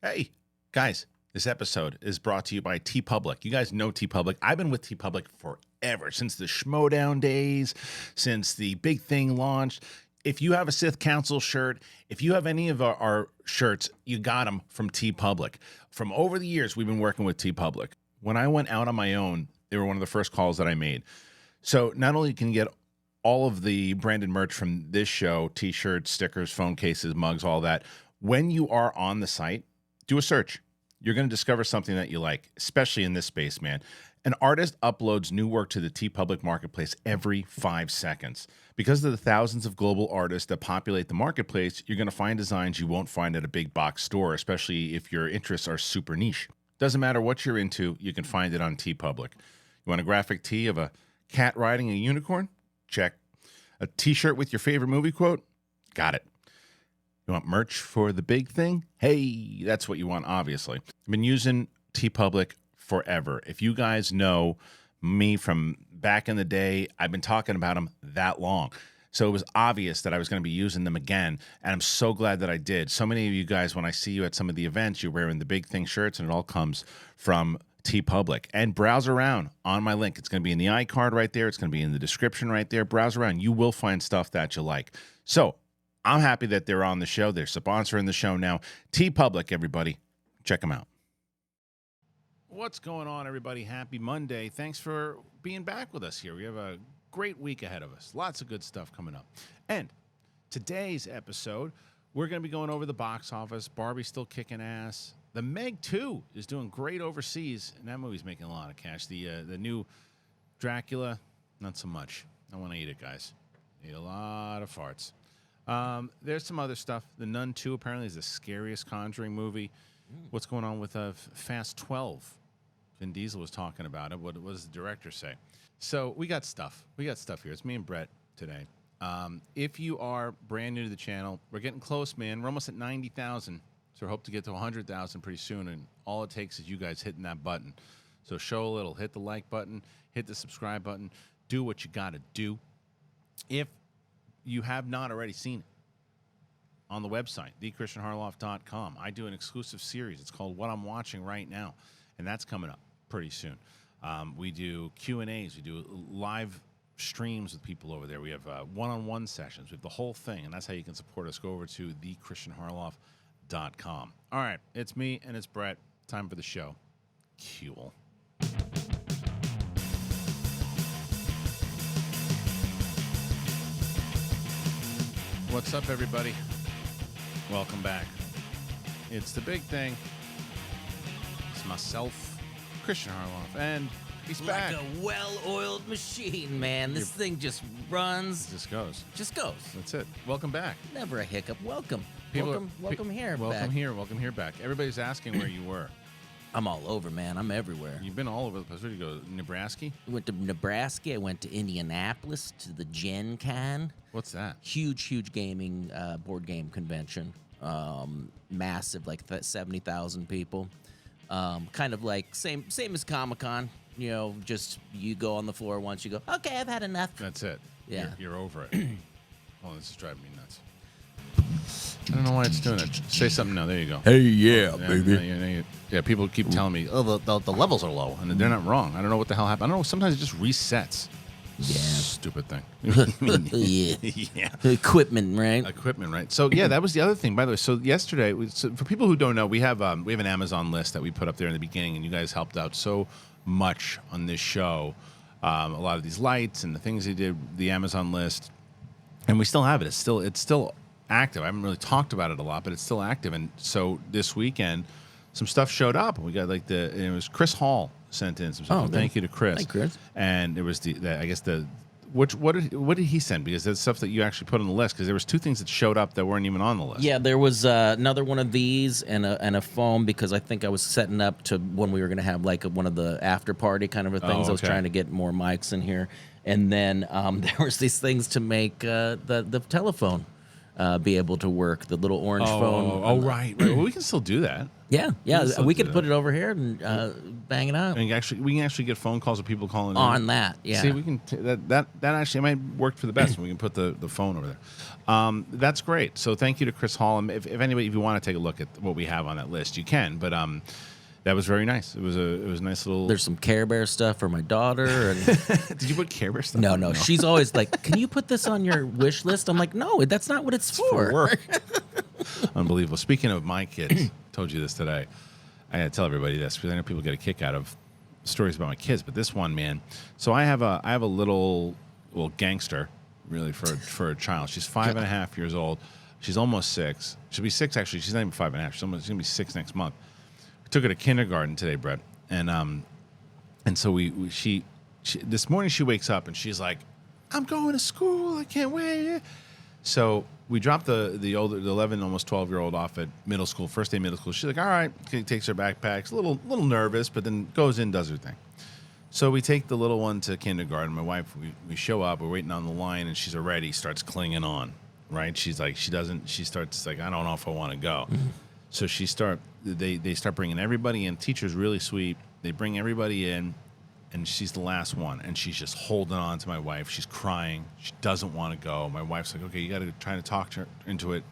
Hey, guys, this episode is brought to you by TeePublic. You guys know TeePublic. I've been with TeePublic forever, since the Schmodown days, since the big thing launched. If you have a Sith Council shirt, if you have any of our shirts, you got them from TeePublic. From over the years, we've been working with TeePublic. When I went out on my own, they were one of the first calls that I made. So not only can you get all of the branded merch from this show, t-shirts, stickers, phone cases, mugs, all that, when you are on the site, do a search. You're going to discover something that you like, especially in this space, man. An artist uploads new work to the TeePublic marketplace every 5 seconds. Because of the thousands of global artists that populate the marketplace, you're going to find designs you won't find at a big box store, especially if your interests are super niche. Doesn't matter what you're into, you can find it on TeePublic. You want a graphic tee of a cat riding a unicorn? Check. A t-shirt with your favorite movie quote? Got it. You want merch for the big thing? Hey, that's what you want, obviously. I've been using TeePublic forever. If you guys know me from back in the day, I've been talking about them that long. So it was obvious that I was going to be using them again, and I'm so glad that I did. So many of you guys, when I see you at some of the events, you're wearing the big thing shirts, and it all comes from TeePublic. And browse around on my link. It's going to be in the iCard right there. It's going to be in the description right there. Browse around. You will find stuff that you like. So I'm happy that they're on the show. They're sponsoring the show now. TeePublic, everybody. Check them out. What's going on, everybody? Happy Monday. Thanks for being back with us here. We have a great week ahead of us. Lots of good stuff coming up. And today's episode, we're going to be going over the box office. Barbie's still kicking ass. The Meg 2 is doing great overseas, and that movie's making a lot of cash. The new Dracula, not so much. I want to eat it, guys. Eat a lot of farts. There's some other stuff. The Nun 2 apparently is the scariest Conjuring movie. What's going on with Fast 12? Vin Diesel was talking about it. What does the director say? So we got stuff. We got stuff here. It's me and Brett today. If you are brand new to the channel, we're getting close, man. We're almost at 90,000. So we hope to get to 100,000 pretty soon. And all it takes is you guys hitting that button. So show a little. Hit the like button. Hit the subscribe button. Do what you got to do. If you have not already seen it, on the website, thekristianharloff.com, I do an exclusive series. It's called What I'm Watching Right Now, and that's coming up pretty soon. We do Q&As. We do live streams with people over there. We have one-on-one sessions. We have the whole thing, and that's how you can support us. Go over to thekristianharloff.com. All right, it's me and it's Brett. Time for the show. Cool. What's up, everybody? Welcome back. It's the big thing. It's myself, Kristian Harloff, and he's back. Like a well-oiled machine, man. This thing just runs. Just goes. Just goes. That's it. Welcome back. Never a hiccup. Welcome. Welcome here. Welcome back. Welcome here back. Everybody's asking where you were. I'm all over, man. I'm everywhere. You've been all over the place. Where did you go? Nebraska? I went to Nebraska. I went to Indianapolis to the Gen Con. What's that? Huge gaming board game convention. Massive, like 70,000 people. Kind of like same as Comic-Con. You know, just you go on the floor once, you go, okay, I've had enough. That's it. Yeah. You're over it. Oh, this is driving me nuts. I don't know why it's doing it. Say something now. There you go. Hey, baby. Yeah, people keep telling me, oh, the levels are low, and they're not wrong. I don't know what the hell happened. I don't know. Sometimes it just resets. Yeah. Stupid thing. Yeah. Equipment, right? So, yeah, that was the other thing, by the way. So, yesterday, for people who don't know, we have an Amazon list that we put up there in the beginning, and you guys helped out so much on this show. A lot of these lights and the things they did, the Amazon list, and we still have it. It's still active. I haven't really talked about it a lot, but it's still active. And so this weekend, some stuff showed up. We got it was Chris Hall sent in some stuff. Thank you to Chris. Hi, Chris. And it was what did he send? Because that's stuff that you actually put on the list. Because there was two things that showed up that weren't even on the list. Yeah, there was another one of these and a foam, because I think I was setting up to when we were going to have like one of the after party kind of things. Okay. I was trying to get more mics in here. And then there was these things to make the telephone. be able to work the little orange phone. Oh, right. Well, we can still do that. Yeah, still we do could put it over here and bang it out And we can actually get phone calls of people calling on in. that. Yeah, See, we can that actually might work for the best. We can put the phone over there. That's great. So thank you to Chris Hall. And if anybody, if you want to take a look at what we have on that list, you can. But that was very nice. It was a nice little. There's some Care Bear stuff for my daughter. And Did you put Care Bear stuff? no, she's always like, "Can you put this on your wish list?" I'm like, "No, that's not what it's for." work. Unbelievable. Speaking of my kids, told you this today. I gotta tell everybody this because I know people get a kick out of stories about my kids, but this one, man. So I have a little gangster, really, for a child. She's 5.5 years old. She's almost 6. She'll be 6 actually. She's not even 5.5. She's gonna be 6 next month. We took her to kindergarten today, Brett, and so she this morning she wakes up and she's like, "I'm going to school. I can't wait." So we dropped the 11, almost 12-year-old off at middle school, first day middle school. She's like, all right, takes her backpacks, a little nervous, but then goes in, does her thing. So we take the little one to kindergarten. My wife, we show up, we're waiting on the line, and she's already starts clinging on, right? She's like, she starts like, I don't know if I want to go. Mm-hmm. So they start bringing everybody in. Teacher's really sweet. They bring everybody in. And she's the last one, and she's just holding on to my wife. She's crying. She doesn't want to go. My wife's like, okay, you got to try to talk her into it.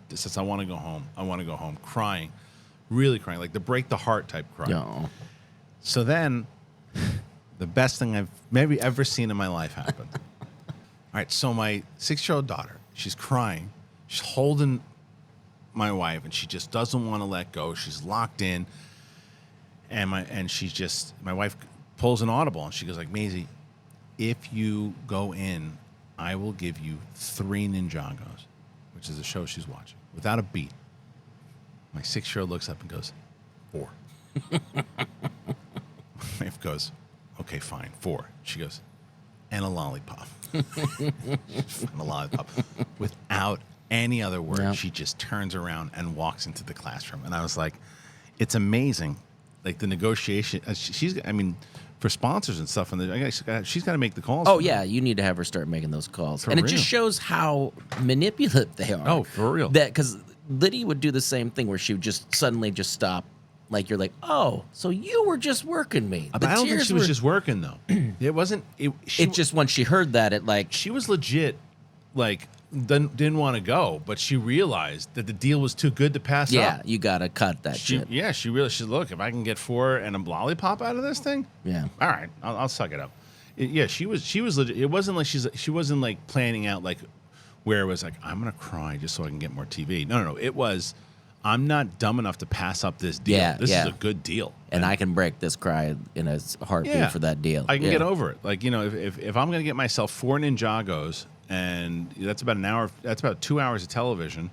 Says, I want to go home. I want to go home. Crying, really crying, like the break the heart type cry. No. So then, the best thing I've maybe ever seen in my life happened. All right, so my 6-year-old daughter, she's crying. She's holding my wife, and she just doesn't want to let go. She's locked in. And my wife pulls an audible and she goes like, Maisie, if you go in, I will give you 3 Ninjagos, which is a show she's watching, without a beat. My 6-year-old looks up and goes, 4. My wife goes, okay, fine, 4. She goes, and a lollipop. And a lollipop. Without any other word, Yep. She just turns around and walks into the classroom. And I was like, it's amazing. Like the negotiation, for sponsors and stuff, she's got to make the calls. Oh yeah, you need to have her start making those calls, For and real. it just shows how manipulative they are. Oh, for real. That because Liddy would do the same thing where she would just suddenly just stop. Like you're like, oh, so you were just working me. But I don't think she was just working though. It wasn't. It just when she heard that, it like she was legit, like didn't want to go, but she realized that the deal was too good to pass up. Yeah, you gotta cut that shit. Yeah, she realized. She said, look, if I can get 4 and a lollipop out of this thing, Yeah. all right, I'll suck it up. She was legit. It wasn't like she wasn't like planning out like where it was like I'm gonna cry just so I can get more TV. No. It was I'm not dumb enough to pass up this deal. Yeah, this yeah. is a good deal, And I can break this cry in a heartbeat for that deal. I can get over it. Like if I'm gonna get myself 4 Ninjagos. And that's about an hour. That's about 2 hours of television.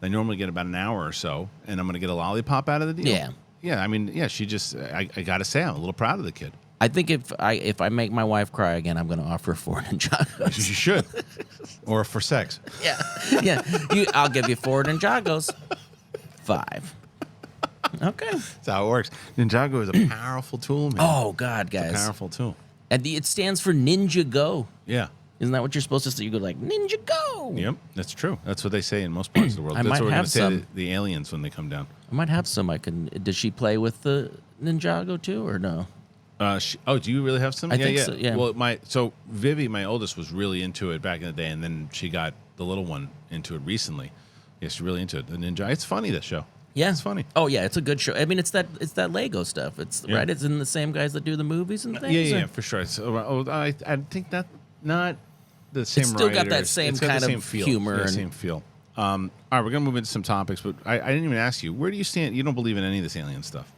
I normally get about an hour or so, and I'm going to get a lollipop out of the deal. Yeah. Yeah. She just. I got to say, I'm a little proud of the kid. I think if I make my wife cry again, I'm going to offer 4 Ninjagos. You should, or for sex. Yeah. I'll give you 4 Ninjagos. 5. Okay. That's how it works. Ninjago is a powerful tool, man. Oh God, guys! It's a powerful tool. And it stands for Ninja Go. Yeah. Isn't that what you're supposed to say? You go like Ninja Go. Yep, that's true. That's what they say in most parts of the world. I That's might what we're going have to say some. to the aliens when they come down. I might have some. Does she play with the Ninjago too, or no? Do you really have some? I think so, yeah. Well, Vivi, my oldest, was really into it back in the day, and then she got the little one into it recently. Yeah, she's really into it. The Ninja. It's funny, that show. Yeah, it's funny. Oh yeah, it's a good show. I mean, it's that Lego stuff. It's right. It's in the same guys that do the movies and things. Yeah, for sure. I think that not the same. It's still got writers. that same It's got kind the same of feel. humor Yeah, and same feel. All right, we're gonna move into some topics, but I didn't even ask you. Where do you stand? You don't believe in any of this alien stuff.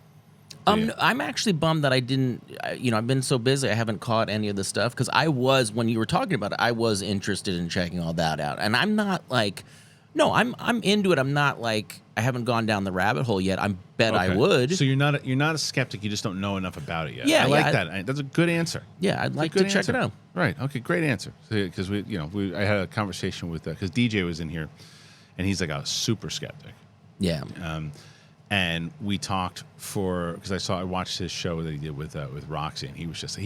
No, I'm actually bummed that I didn't. I've been so busy, I haven't caught any of this stuff because I was when you were talking about it, I was interested in checking all that out, and I'm not like. No, I'm into it. I'm not like I haven't gone down the rabbit hole yet. I bet I would. So you're not a skeptic. You just don't know enough about it yet. Yeah, I like that. That's a good answer. Yeah, I'd like Good to check it answer. out. Right. Okay. Great answer. Because I had a conversation with because DJ was in here, and he's like a super skeptic. Yeah. And we talked because I watched his show that he did with Roxy, and he was just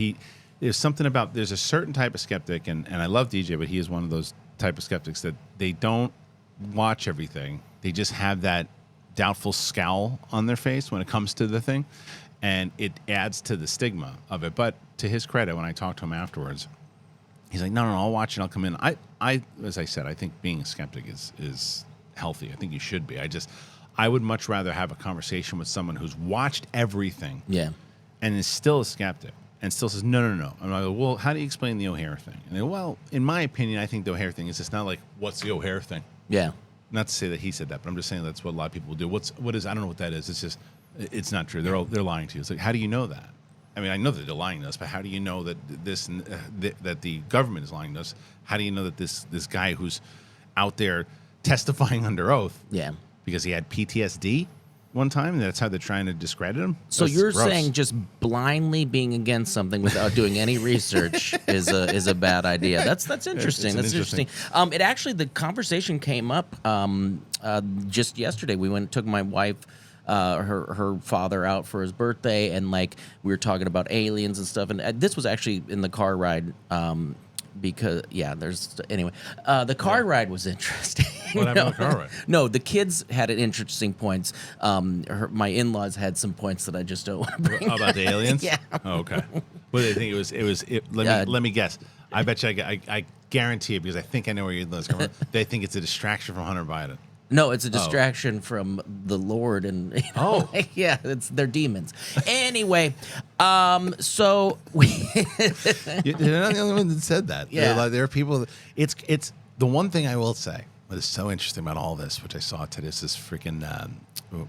there's something about there's a certain type of skeptic, and I love DJ, but he is one of those type of skeptics that they don't watch everything, they just have that doubtful scowl on their face when it comes to the thing, and it adds to the stigma of it. But to his credit, when I talked to him afterwards, he's like, no, I'll watch it. I'll come in. I, as I said, I think being a skeptic is healthy. I think you should be. I would much rather have a conversation with someone who's watched everything, and is still a skeptic and still says, no. I'm like, well, how do you explain the O'Hare thing? And they go, well, in my opinion, I think the O'Hare thing is just not like, what's the O'Hare thing? Yeah. Not to say that he said that, but I'm just saying that's what a lot of people will do. What is? I don't know what that is. It's just, it's not true. They're lying to you. It's like, how do you know that? I mean, I know that they're lying to us, but how do you know that that the government is lying to us? How do you know that this guy who's out there testifying under oath, because he had PTSD one time, and that's how they're trying to discredit him? So That's you're gross. saying just blindly being against something without doing any research is a bad idea. That's interesting. That's interesting. It actually, the conversation came up just yesterday. We took my wife, her father out for his birthday, and like we were talking about aliens and stuff. And this was actually in the car ride. Because the car ride was interesting. What happened on the car ride? No, the kids had an interesting points. My in-laws had some points that I just don't want to bring About the aliens? Yeah. Oh, okay. What do they think it was? Let me guess. I bet you I guarantee it, because I think I know where your in-laws come from. They think it's a distraction from Hunter Biden. No, it's a distraction from the Lord, and they're demons. Anyway, so we You're not the only one that said that. Yeah. There are people. It's the one thing I will say. What is so interesting about all this, which I saw today, is this freaking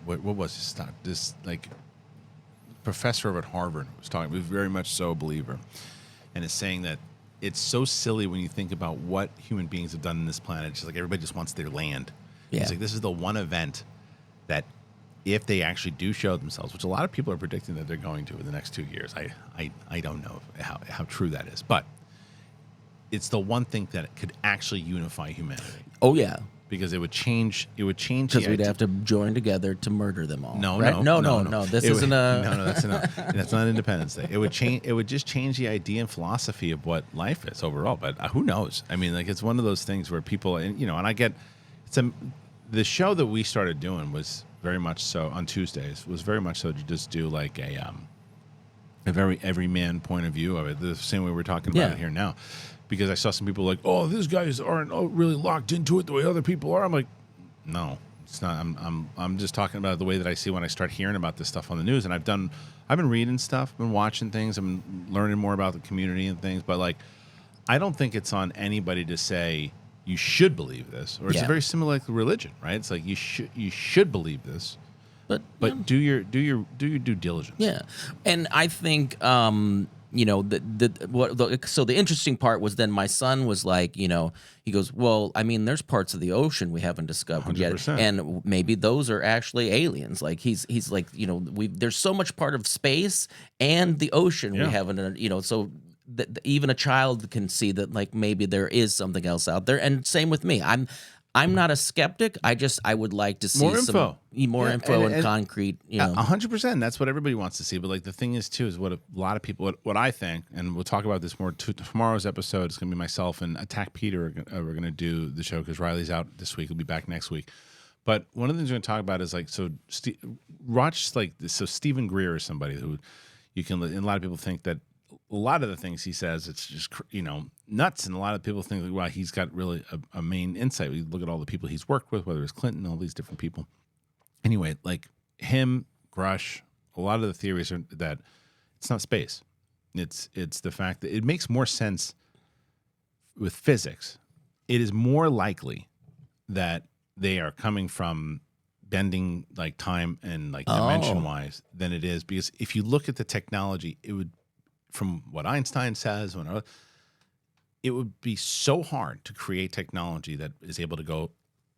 what was this like professor over at Harvard was talking. He was very much so a believer, and is saying that it's so silly when you think about what human beings have done in this planet. It's just like everybody just wants their land. Yeah. It's like this is the one event that, if they actually do show themselves, which a lot of people are predicting that they're going to in the next 2 years, I don't know how true that is, but it's the one thing that could actually unify humanity. Oh yeah, because it would change. It would change because we'd have to join together to murder them all. No, right? no. This isn't that's not Independence Day. It would change. It would just change the idea and philosophy of what life is overall. But who knows? I mean, like, it's one of those things where people, and I get. The show that we started doing was very much so on Tuesdays, was very much so to just do like a very everyman point of view of it, the same way we're talking about it here now. Because I saw some people like, oh, these guys aren't really locked into it the way other people are. I'm like, no, it's not. I'm just talking about it the way that I see when I start hearing about this stuff on the news. And I've been reading stuff, been watching things, I've been learning more about the community and things. But like, I don't think it's on anybody to say you should believe this, or it's very similar like religion, right? It's like you should believe this, but do your due diligence. Yeah, and I think so the interesting part was then my son was like, he goes, well, I mean, there's parts of the ocean we haven't discovered 100%. yet, and maybe those are actually aliens. Like he's like, there's so much part of space and the ocean we haven't, so. Even a child can see that, like, maybe there is something else out there. And same with me. I'm not a skeptic. I would like to see more info and concrete. 100%. That's what everybody wants to see. But like the thing is too is what a lot of people, what I think, and we'll talk about this more tomorrow's episode. It's going to be myself and Attack Peter. We're going to do the show because Riley's out this week. He'll be back next week. But one of the things we're going to talk about is like Stephen Greer is somebody who you can. And a lot of people think that. A lot of the things he says, it's just, nuts. And a lot of people think, wow, he's got really a main insight. We look at all the people he's worked with, whether it's Clinton, all these different people. Anyway, like him, Grush, a lot of the theories are that it's not space. It's the fact that it makes more sense with physics. It is more likely that they are coming from bending like time and like dimension-wise than it is. Because if you look at the technology, it would, from what Einstein says, it would be so hard to create technology that is able to go.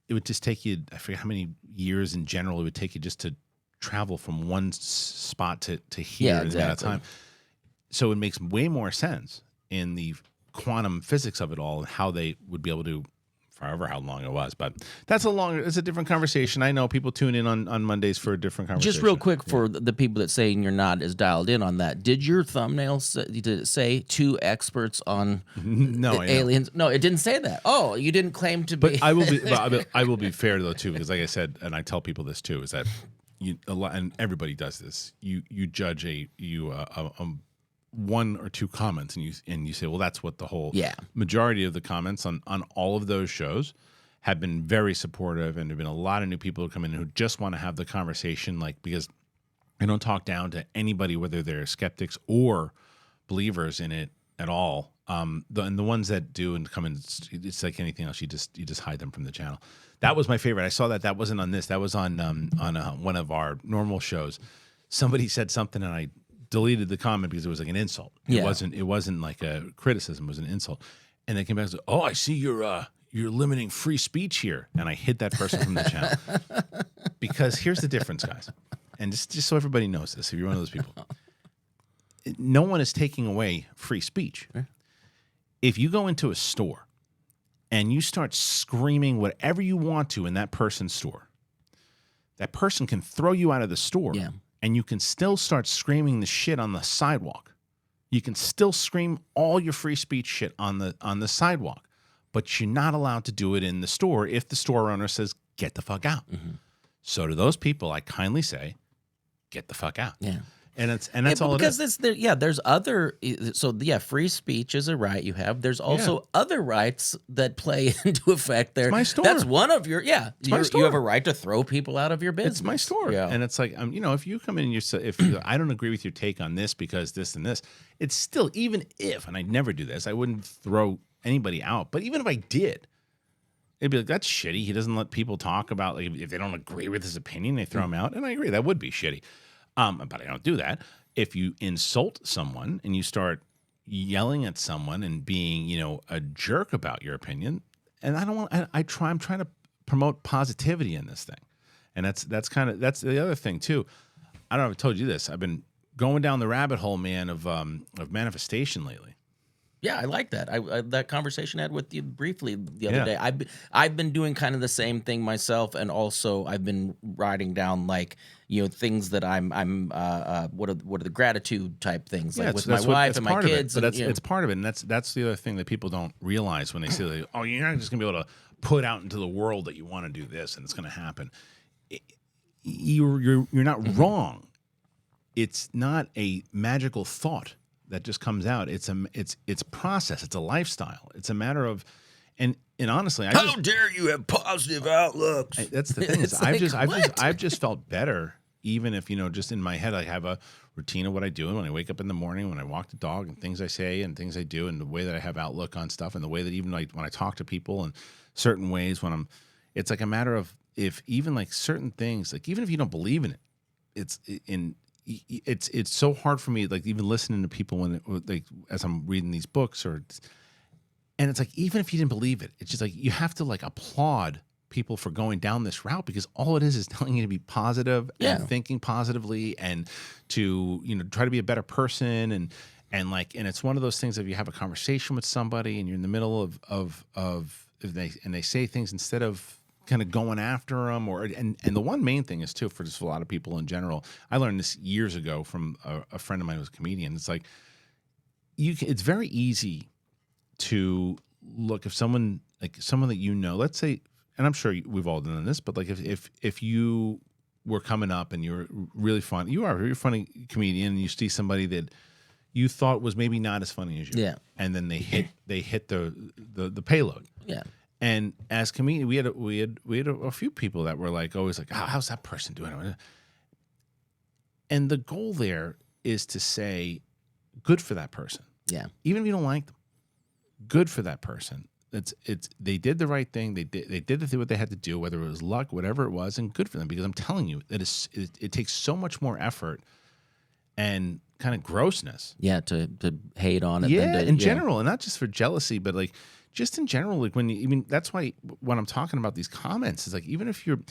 It would just take you, I forget how many years in general it would take you just to travel from one spot to here in that time. So it makes way more sense in the quantum physics of it all, and how they would be able to forever how long it was, but it's a different conversation. I know people tune in on Mondays for a different conversation. Just real quick for the people that saying you're not as dialed in on that. Did your thumbnail did it say 2 experts on aliens? No, it didn't say that. Oh, you didn't claim to be. But I will be. I will be fair though too, because like I said, and I tell people this too, is that and everybody does this. You judge a 1 or 2 comments, and you say, well, that's what the whole majority of the comments on all of those shows have been very supportive, and there have been a lot of new people who come in who just want to have the conversation, like, because I don't talk down to anybody, whether they're skeptics or believers in it at all. And the ones that do and come in, it's like anything else. You just hide them from the channel. That was my favorite. I saw that. That wasn't on this. That was on one of our normal shows. Somebody said something, and I deleted the comment because it was like an insult. It wasn't like a criticism. It was an insult. And they came back and said, "Oh, I see you're limiting free speech here." And I hid that person from the channel. Because here's the difference, guys. And just so everybody knows this, if you're one of those people, no one is taking away free speech. If you go into a store and you start screaming whatever you want to in that person's store, that person can throw you out of the store. Yeah. And you can still start screaming the shit on the sidewalk. You can still scream all your free speech shit on the sidewalk, but you're not allowed to do it in the store if the store owner says, "Get the fuck out." Mm-hmm. So to those people, I kindly say, "Get the fuck out." Yeah. And that's all because it is. There's other, free speech is a right you have. There's also other rights that play into effect there. It's my store. That's one of your, you have a right to throw people out of your business. It's my store. Yeah. And it's like, if you come in and you say, I don't agree with your take on this because this and this, it's still, even if, and I'd never do this, I wouldn't throw anybody out. But even if I did, it'd be like, that's shitty. He doesn't let people talk about, like, if they don't agree with his opinion, they throw him out. And I agree, that would be shitty. But I don't do that. If you insult someone and you start yelling at someone and being, a jerk about your opinion, and I'm trying to promote positivity in this thing. And that's the other thing too. I don't know if I told you this. I've been going down the rabbit hole, man, of manifestation lately. Yeah, I like that. That conversation I had with you briefly the other day. I've been doing kind of the same thing myself, and also I've been writing down things that I'm what are the gratitude type things, like with my wife and my kids. But it's part of it, and that's the other thing that people don't realize when they say, like, "Oh, you're not just gonna be able to put out into the world that you want to do this and it's gonna happen." You're not wrong. It's not a magical thought that just comes out. It's process. It's a lifestyle. It's a matter of, and honestly, how dare you have positive outlooks? That's the thing. I've just felt better, even if just in my head I have a routine of what I do, and when I wake up in the morning, when I walk the dog, and things I say and things I do, and the way that I have outlook on stuff, and the way that even when I talk to people in certain ways, it's like a matter of, if even like certain things, like even if you don't believe in it, it's so hard for me, like even listening to people when as I'm reading these books, and it's like, even if you didn't believe it, it's just like you have to like applaud people for going down this route, because all it is telling you to be positive and thinking positively, and to try to be a better person, and it's one of those things, if you have a conversation with somebody and you're in the middle of they say things, instead of kind of going after them, and the one main thing is too, for just a lot of people in general, I learned this years ago from a friend of mine who was a comedian. It's like, it's very easy to look, if someone that let's say, and I'm sure we've all done this, but like if you were coming up and you're really funny, you're a funny comedian, and you see somebody that you thought was maybe not as funny as you, and then they hit the payload, And as comedians, we had a few people that were like, always like, how's that person doing? And the goal there is to say, good for that person. Yeah. Even if you don't like them, good for that person. They did the right thing. They did what they had to do, whether it was luck, whatever it was, and good for them. Because I'm telling you, that it takes so much more effort and kind of grossness. Yeah, to hate on it. Yeah, in general, and not just for jealousy, but like, just in general, like that's why when I'm talking about these comments, it's like, even if you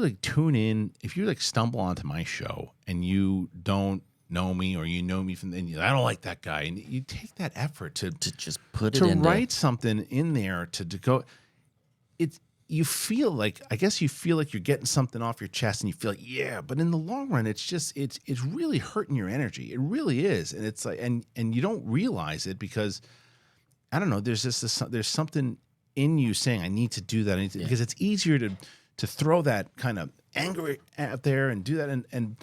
like tune in, if you like stumble onto my show and you don't know me or you know me from, and I don't like that guy. And you take that effort to just put it to in write something in there to go. You feel like, I guess you feel like you're getting something off your chest and you feel like, yeah, but in the long run, it's just, it's really hurting your energy. It really is. And it's like, and you don't realize it because I don't know, there's there's something in you saying, I need to do that. Because it's easier to throw that kind of anger out there and do that. And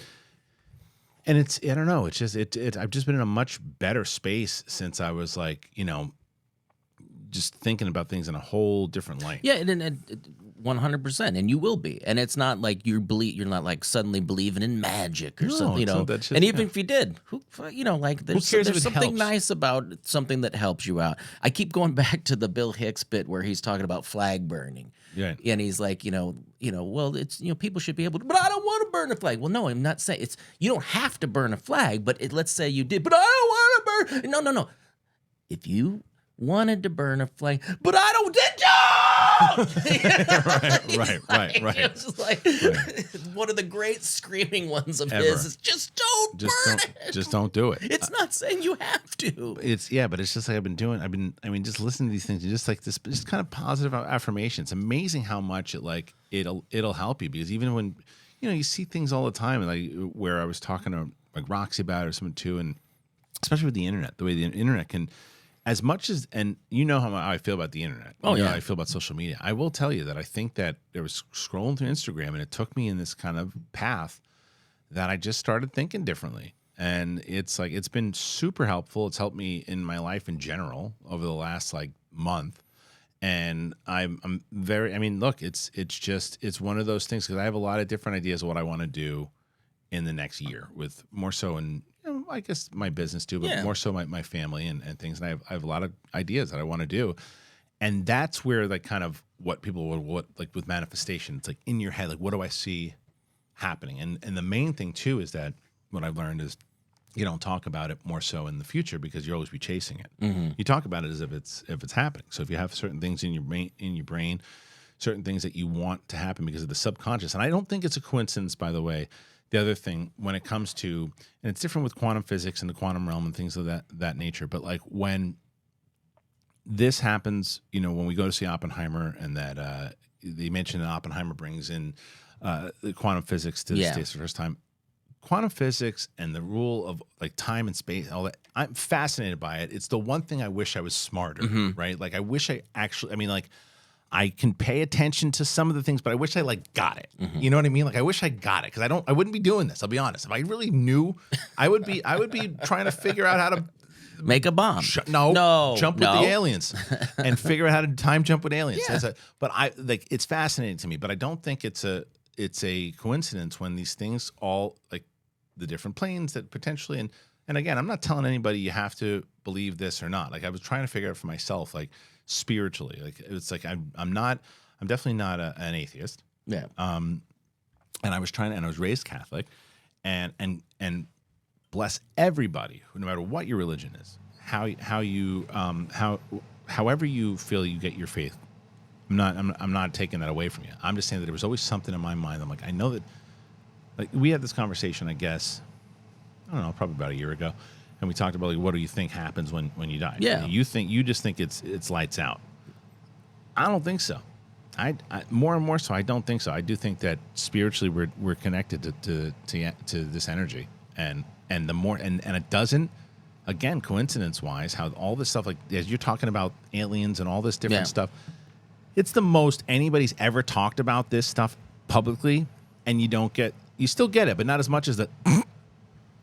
it's, I don't know, it's just, I've just been in a much better space since I was like, just thinking about things in a whole different light. Yeah, and 100%, and you will be. And it's not like you're not like suddenly believing in magic or something, and even if you did, there's something nice about something that helps you out. I keep going back to the Bill Hicks bit where he's talking about flag burning. Yeah. And he's like, well, it's, people should be able to, but I don't want to burn a flag. Well, no, I'm not saying you don't have to burn a flag, but let's say you did, but I don't want to burn. No. If you wanted to burn a flag, but I don't. Right. It's just like one of the great screaming ones of Ever. his is just don't burn it. Just don't do it. It's not saying you have to. But it's just like just listening to these things, just like this, just kind of positive affirmation. It's amazing how much it'll help you, because even when you see things all the time, like where I was talking to like Roxy about it or something too, and especially with the internet, the way the internet can. As much as, and how I feel about the internet. How I feel about social media. I will tell you that I think that there was scrolling through Instagram and it took me in this kind of path that I just started thinking differently. And it's like, it's been super helpful. It's helped me in my life in general over the last month. And I'm very, look, it's one of those things, because I have a lot of different ideas of what I want to do in the next year, with more so in, I guess my business too, but more so my family and things. And I have a lot of ideas that I want to do. And that's where like kind of what people would like with manifestation, it's like in your head, like, what do I see happening? And the main thing too is that what I've learned is you don't talk about it more so in the future, because you'll always be chasing it. Mm-hmm. You talk about it as if it's happening. So if you have certain things in your brain, certain things that you want to happen because of the subconscious. And I don't think it's a coincidence, by the way. The other thing, when it comes to, and it's different with quantum physics and the quantum realm and things of that nature, but like when this happens, when we go to see Oppenheimer, and that they mentioned that Oppenheimer brings in the quantum physics to the States for the first time. Quantum physics and the rule of like time and space, all that, I'm fascinated by it. It's the one thing I wish I was smarter, right? Like I wish I actually, I can pay attention to some of the things, but I wish I got it. Mm-hmm. You know what I mean? Like I wish I got it, because I wouldn't be doing this. I'll be honest. If I really knew, I would be trying to figure out how to make a bomb. Jump with the aliens and figure out how to time jump with aliens. Yeah. But it's fascinating to me, but I don't think it's a coincidence when these things all like the different planes that potentially, and again, I'm not telling anybody you have to believe this or not. Like I was trying to figure out for myself, like, spiritually, like it's like I'm definitely not an atheist. Yeah. And I was raised Catholic, and bless everybody, no matter what your religion is, however you feel you get your faith. I'm not taking that away from you. I'm just saying that there was always something in my mind. I'm like, I know that, like we had this conversation, I guess, I don't know, probably about a year ago. And we talked about like, what do you think happens when you die? Yeah. You just think it's lights out. I don't think so. I more and more so, I don't think so. I do think that spiritually we're connected to this energy, and the more and it doesn't, again, coincidence wise, how all this stuff, like as you're talking about aliens and all this different stuff, it's the most anybody's ever talked about this stuff publicly, and you still get it, but not as much as the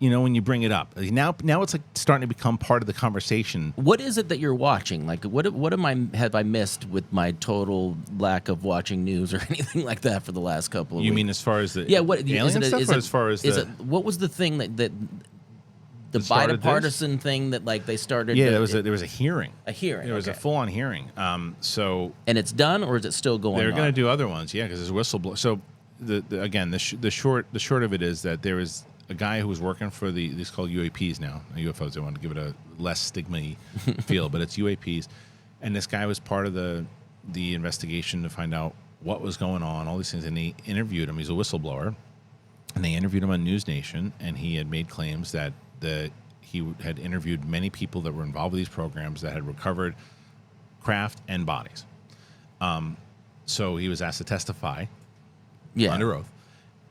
when you bring it up. Now it's like starting to become part of the conversation. What is it that you're watching? Like, what have I missed with my total lack of watching news or anything like that for the last couple of weeks? You mean as far as the alien stuff, or as far as what was the thing that the bipartisan thing that like they started? Yeah, there was a hearing. A hearing. There was a full-on hearing. And it's done, or is it still going on? They're going to do other ones, because there's whistleblower. So the short of it is that there is a guy who was working for these called UAPs now, UFOs. I want to give it a less stigma-y feel, but it's UAPs. And this guy was part of the investigation to find out what was going on, all these things. And they interviewed him. He's a whistleblower. And they interviewed him on News Nation, and he had made claims that he had interviewed many people that were involved with these programs that had recovered craft and bodies. So he was asked to testify under oath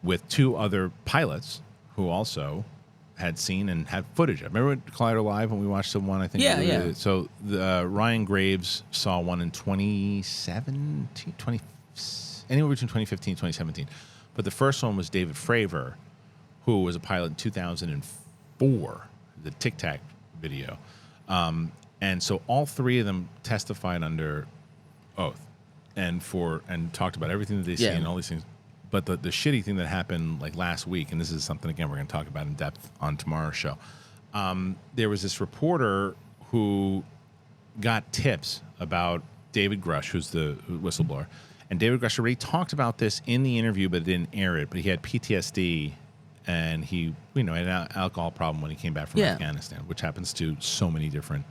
with 2 other pilots who also had seen and had footage. Remember Collider Live when we watched the one, I think? Yeah. So Ryan Graves saw one in 2017, anywhere between 2015 and 2017. But the first one was David Fravor, who was a pilot in 2004, the Tic Tac video. And so all 3 of them testified under oath and talked about everything that they see and all these things. But the shitty thing that happened like last week, and this is something, again, we're going to talk about in depth on tomorrow's show. There was this reporter who got tips about David Grush, who's the whistleblower. And David Grush already talked about this in the interview, but didn't air it. But he had PTSD, and he had an alcohol problem when he came back from Afghanistan, which happens to so many different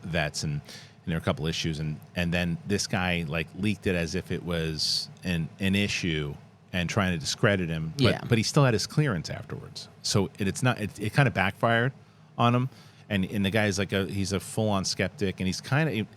vets. And there are a couple issues. And then this guy like leaked it as if it was an issue and trying to discredit him. But he still had his clearance afterwards. So it kind of backfired on him. And the guy's like he's a full-on skeptic, and he's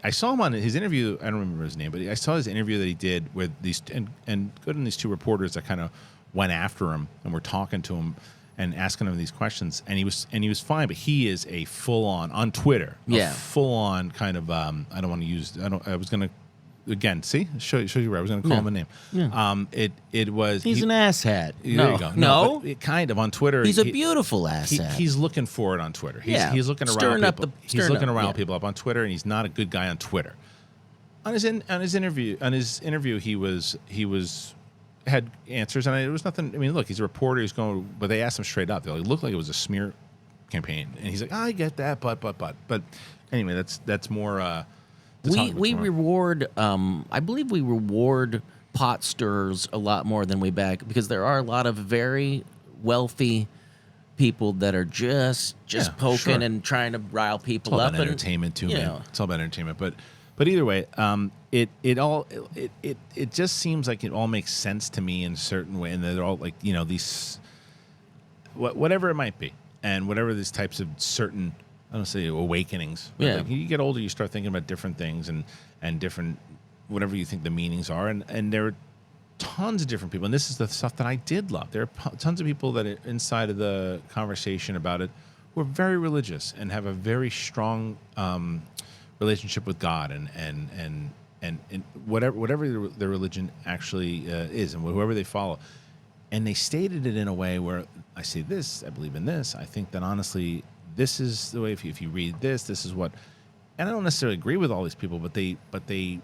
I saw him on his interview. I don't remember his name, but I saw his interview that he did with these and good on these 2 reporters that kind of went after him and were talking to him and asking him these questions, and he was fine. But he is a full-on Twitter, full-on kind of I don't want to use I was gonna. Again, see, show you where I was going to call him a name. Yeah. It was he's an asshat. There you go. No, but kind of on Twitter. He's a beautiful asshat. He's looking for it on Twitter. He's looking around people. He's looking around people up on Twitter, and he's not a good guy on Twitter. On his interview, he had answers, and it was nothing. I mean, look, he's a reporter. He's going, but they asked him straight up. They looked like it was a smear campaign, and he's like, I get that, but anyway, that's more. We reward, I believe we reward pot stirrers a lot more than we back, because there are a lot of very wealthy people that are just poking and trying to rile people up. It's all about entertainment too, man. It's all about entertainment. But either way, it just seems like it all makes sense to me in a certain way, and they're all like these whatever it might be, and whatever these types of certain. I don't say awakenings. Yeah. Like you get older, you start thinking about different things and different whatever you think the meanings are. And there are tons of different people. And this is the stuff that I did love. There are tons of people that are inside of the conversation about it who are very religious and have a very strong relationship with God and whatever their religion actually is and whoever they follow. And they stated it in a way where I say this, I believe in this. I think that honestly, this is the way. If you read this is what. And I don't necessarily agree with all these people, but they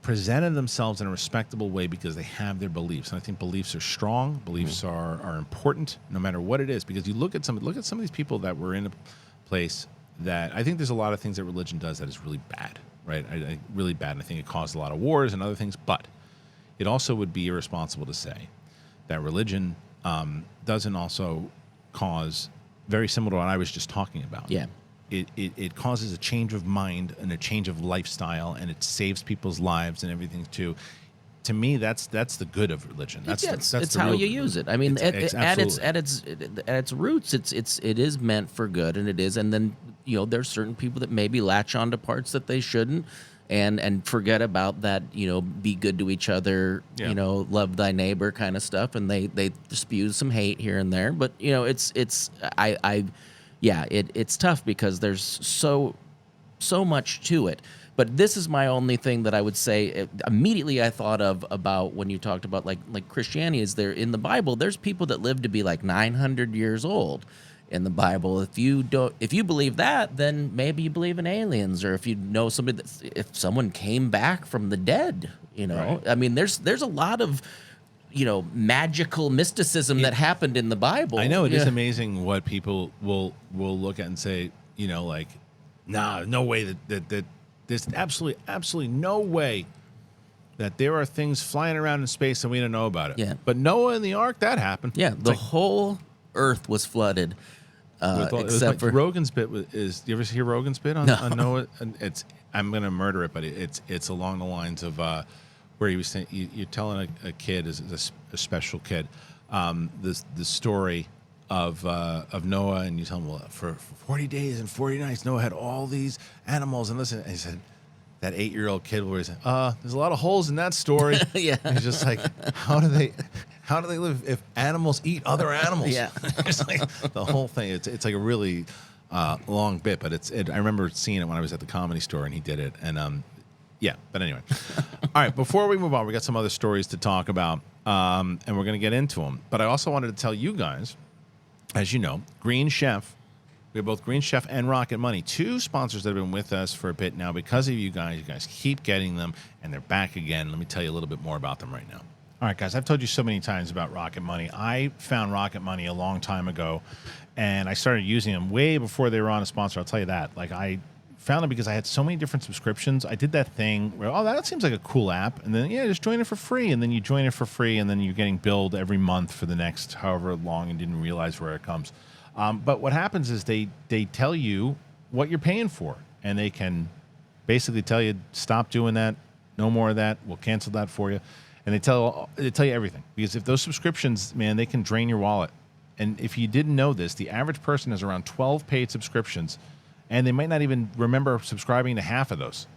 presented themselves in a respectable way because they have their beliefs. And I think beliefs are strong. Beliefs are important, no matter what it is. Because you look at some of these people that were in a place that I think there's a lot of things that religion does that is really bad, right? Really bad. And I think it caused a lot of wars and other things. But it also would be irresponsible to say that religion doesn't also cause. Very similar to what I was just talking about. Yeah. It causes a change of mind and a change of lifestyle, and it saves people's lives and everything too. To me, that's the good of religion. It's how you use it. I mean, at its roots, it is meant for good, and it is. And then there's certain people that maybe latch on to parts that they shouldn't, and forget about that. Be good to each other. Yeah. Love thy neighbor kind of stuff, and they spew some hate here and there. But it's tough because there's so much to it. But this is my only thing that I would say immediately I thought of about when you talked about like Christianity is there in the Bible. There's people that live to be like 900 years old in the Bible. If you believe that, then maybe you believe in aliens, or if you know somebody if someone came back from the dead, Right. I mean, there's a lot of magical mysticism that happened in the Bible. I know it is amazing what people will look at and say, like, nah, no way that there's absolutely no way that there are things flying around in space and we don't know about it. Yeah. But Noah and the Ark, that happened. Yeah, the whole Earth was flooded. Except for Rogan's bit is. Do you ever hear Rogan's bit on Noah? And I'm gonna murder it, but it's along the lines of where he was saying you're telling a kid is a special kid the story of Noah, and you tell him, well, for 40 days and 40 nights, Noah had all these animals, and listen, and he said, that 8-year-old kid will say, there's a lot of holes in that story. Yeah. And he's just like, how do they live if animals eat other animals? Yeah. It's like the whole thing. It's like a really long bit, but I remember seeing it when I was at the Comedy Store, and he did it, and yeah. But anyway, all right. Before we move on, we got some other stories to talk about, and we're going to get into them. But I also wanted to tell you guys, as you know, Green Chef. We have both Green Chef and Rocket Money, two sponsors that have been with us for a bit now. Because of you guys keep getting them, and they're back again. Let me tell you a little bit more about them right now. All right, guys, I've told you so many times about Rocket Money. I found Rocket Money a long time ago, and I started using them way before they were on a sponsor. I'll tell you that. Like, I found it because I had so many different subscriptions. I did that thing where, that seems like a cool app. And then, just join it for free. And then you join it for free, and then you're getting billed every month for the next however long and didn't realize where it comes. But what happens is they tell you what you're paying for, and they can basically tell you, stop doing that, no more of that, we'll cancel that for you. And they tell you everything. Because if those subscriptions, man, they can drain your wallet. And if you didn't know this, the average person has around 12 paid subscriptions, and they might not even remember subscribing to half of those.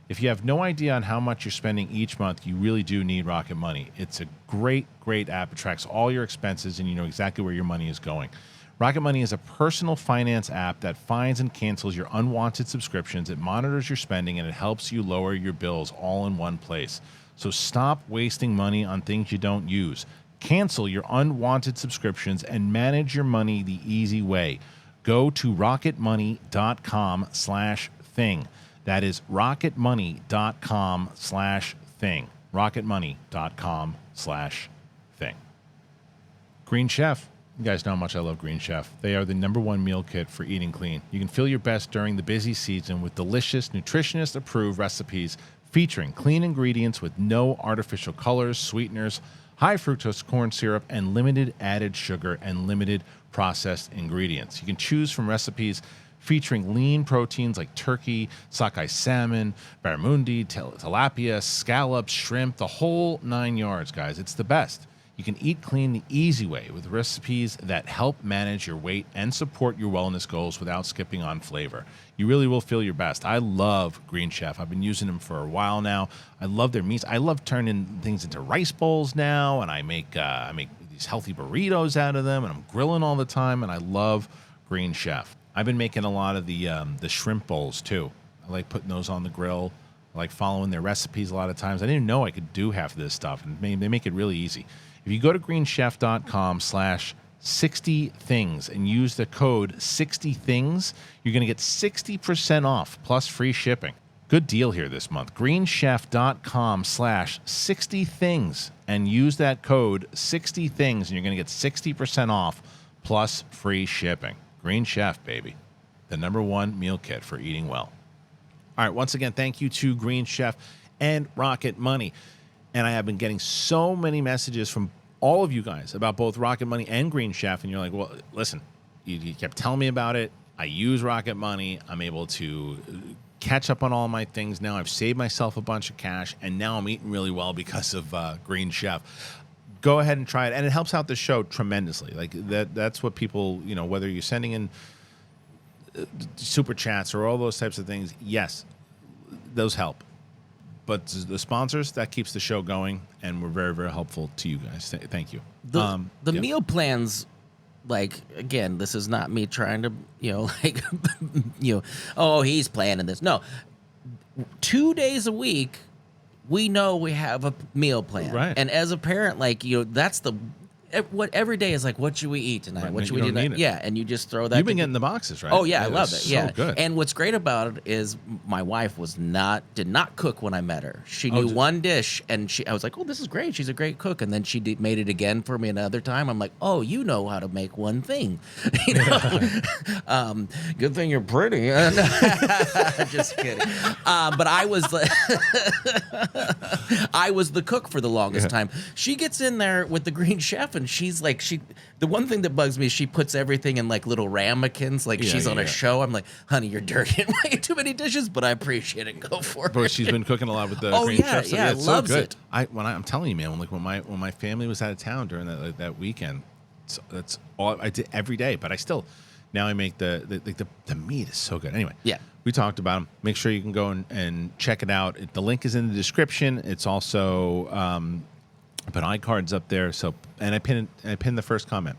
If you have no idea on how much you're spending each month, you really do need Rocket Money. It's a great, great app. It tracks all your expenses, and you know exactly where your money is going. Rocket Money is a personal finance app that finds and cancels your unwanted subscriptions. It monitors your spending, and it helps you lower your bills all in one place. So stop wasting money on things you don't use. Cancel your unwanted subscriptions and manage your money the easy way. Go to rocketmoney.com/thing. That is rocketmoney.com/thing. rocketmoney.com/thing. Green Chef. You guys know how much I love Green Chef. They are the #1 meal kit for eating clean. You can feel your best during the busy season with delicious, nutritionist-approved recipes featuring clean ingredients with no artificial colors, sweeteners, high fructose corn syrup, and limited added sugar and limited processed ingredients. You can choose from recipes featuring lean proteins like turkey, sockeye salmon, barramundi, tilapia, scallops, shrimp, the whole 9 yards, guys. It's the best. You can eat clean the easy way with recipes that help manage your weight and support your wellness goals without skipping on flavor. You really will feel your best. I love Green Chef. I've been using them for a while now. I love their meats. I love turning things into rice bowls now, and I make these healthy burritos out of them, and I'm grilling all the time, and I love Green Chef. I've been making a lot of the shrimp bowls too. I like putting those on the grill. I like following their recipes a lot of times. I didn't know I could do half of this stuff, and they make it really easy. If you go to greenchef.com/60things and use the code 60things, you're going to get 60% off plus free shipping. Good deal here this month. greenchef.com/60things and use that code 60things, and you're going to get 60% off plus free shipping. Green Chef, baby. The #1 meal kit for eating well. All right, once again, thank you to Green Chef and Rocket Money. And I have been getting so many messages from all of you guys about both Rocket Money and Green Chef. And you're like, well, listen, you kept telling me about it. I use Rocket Money. I'm able to catch up on all my things now. I've saved myself a bunch of cash, and now I'm eating really well because of Green Chef. Go ahead and try it. And it helps out the show tremendously. Like that's what people, whether you're sending in super chats or all those types of things, yes, those help. But the sponsors, that keeps the show going, and we're very, very helpful to you guys. Thank you. The meal plans, like, again, this is not me trying to, oh, he's planning this. No, 2 days a week, we know we have a meal plan. Right. And as a parent, that's what every day is like, what should we eat tonight? Right, what should we do tonight? Yeah, and you just throw that. You've been getting the boxes, right? Oh yeah, I love it. So Yeah, good. And what's great about it is my wife did not cook when I met her. She knew one dish, and I was like, oh, this is great. She's a great cook. And then she made it again for me another time. I'm like, oh, you know how to make one thing. Good thing you're pretty. Just kidding. But I was the cook for the longest time. She gets in there with the Green Chef and she's like, the one thing that bugs me is she puts everything in like little ramekins, like she's on a show. I'm like, honey, you're dirtying way too many dishes, but I appreciate it. Go for it. But she's been cooking a lot with the Oh, Korean chefs. yeah, It's loves so good. it. I'm telling you, man, when my family was out of town during that weekend, that's all I did every day. But I still, now I make the meat is so good. Anyway, Yeah. we talked about them. Make sure you can go and check it out. The link is in the description. It's also I put iCards up there. So and I pinned the first comment.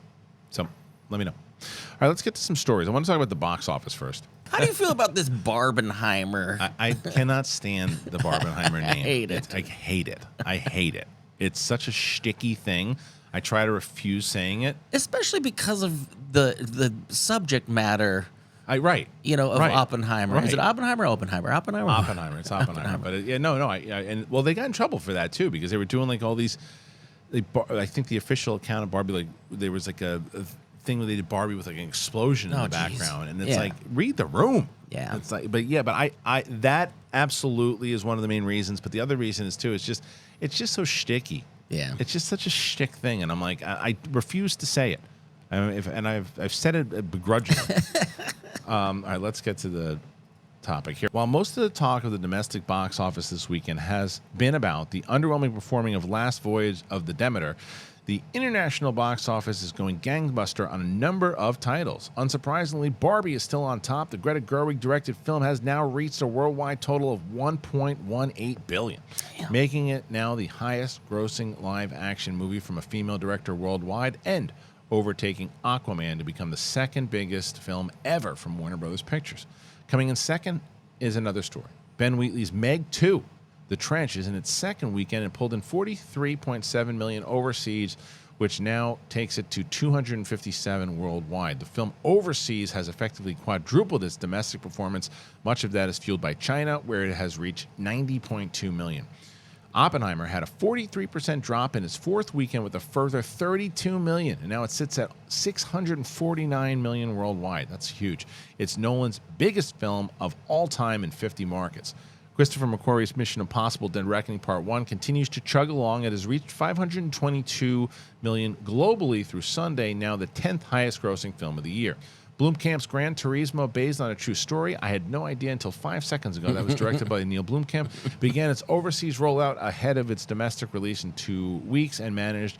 So let me know. All right, let's get to some stories. I want to talk about the box office first. How do you feel about this Barbenheimer? I cannot stand the Barbenheimer name. I hate it. I hate it. I hate it. It's such a shticky thing. I try to refuse saying it. Especially because of the subject matter. Right. You know, of Right. Oppenheimer. Right. Is it Oppenheimer or Oppenheimer? Oppenheimer. Oppenheimer. It's Oppenheimer. But they got in trouble for that too because they were doing like all these. I think the official account of Barbie, like there was like a thing where they did Barbie with like an explosion in the background, and it's like read the room. Yeah. It's like, but I that absolutely is one of the main reasons. But the other reason is too. It's just so shticky. Yeah. It's just such a shtick thing, and I'm like, I refuse to say it. I've said it begrudgingly. All right, let's get to the topic here. While most of the talk of the domestic box office this weekend has been about the underwhelming performing of Last Voyage of the Demeter, the international box office is going gangbuster on a number of titles. Unsurprisingly, Barbie is still on top. The Greta Gerwig directed film has now reached a worldwide total of $1.18 billion, making it now the highest grossing live action movie from a female director worldwide and overtaking Aquaman to become the second biggest film ever from Warner Brothers Pictures. Coming in second is another story. Ben Wheatley's Meg 2, The Trench, is in its second weekend and pulled in $43.7 million overseas, which now takes it to $257 worldwide. The film overseas has effectively quadrupled its domestic performance. Much of that is fueled by China, where it has reached $90.2 million. Oppenheimer had a 43% drop in its fourth weekend with a further $32 million, and now it sits at $649 million worldwide. That's huge. It's Nolan's biggest film of all time in 50 markets. Christopher McQuarrie's Mission Impossible: Dead Reckoning Part 1 continues to chug along. It has reached $522 million globally through Sunday, now the 10th highest grossing film of the year. Blomkamp's Gran Turismo, based on a true story, I had no idea until 5 seconds ago that was directed by Neil Blomkamp, began its overseas rollout ahead of its domestic release in 2 weeks and managed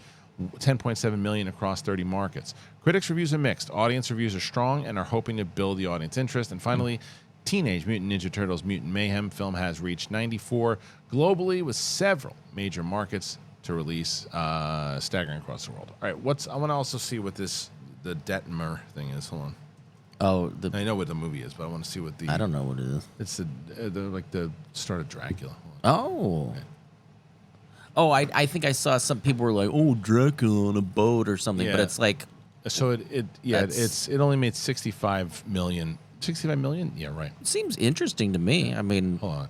$10.7 million across 30 markets. Critics' reviews are mixed. Audience reviews are strong and are hoping to build the audience interest. And finally, Teenage Mutant Ninja Turtles Mutant Mayhem film has reached 94 globally, with several major markets to release, staggering across the world. All right, I want to also see what the Detmer thing is. Hold on. Oh, I know what the movie is, but I want to see what I don't know what it is. It's the start of Dracula. Oh. Oh, I think I saw some people were like, "Oh, Dracula on a boat" or something, but Yeah. it's like, So it only made 65 million. 65 million? Yeah, right. it seems interesting to me. I mean, Hold on.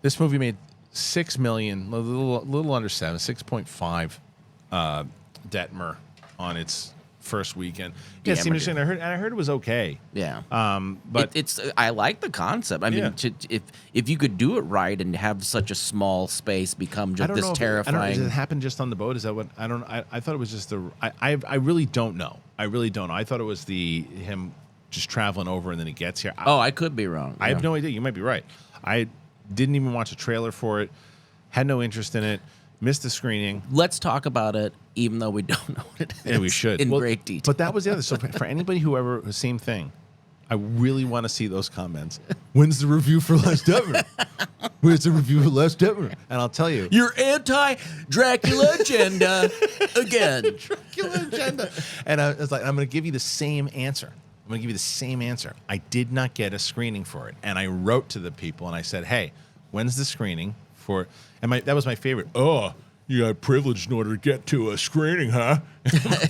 This movie made 6 million, a little under 7, 6.5 Detmer on its first weekend. Yeah, it seemed interesting. I heard it was okay. yeah. But It's I like the concept. I mean, if you could do it right and have such a small space become I just don't this know. terrifying. Does it happen just on the boat? Is that what? I don't. I thought it was just I really don't know. I really don't know. I thought it was him just traveling over and then he gets here. Oh, I could be wrong. I have no idea. You might be right. I didn't even watch a trailer for it. Had no interest in it. Missed the screening. Let's talk about it, even though we don't know what it is. Yeah, we should. In great detail. But that was the other. So for anybody who ever, same thing, I really want to see those comments. When's the review for Last Detmer? Where's the review for Last Detmer? And I'll tell you. Your anti-Dracula agenda again. Dracula agenda. And I was like, I'm going to give you the same answer. I did not get a screening for it. And I wrote to the people and I said, hey, when's the screening for... And that was my favorite. Oh, you got privilege in order to get to a screening, huh?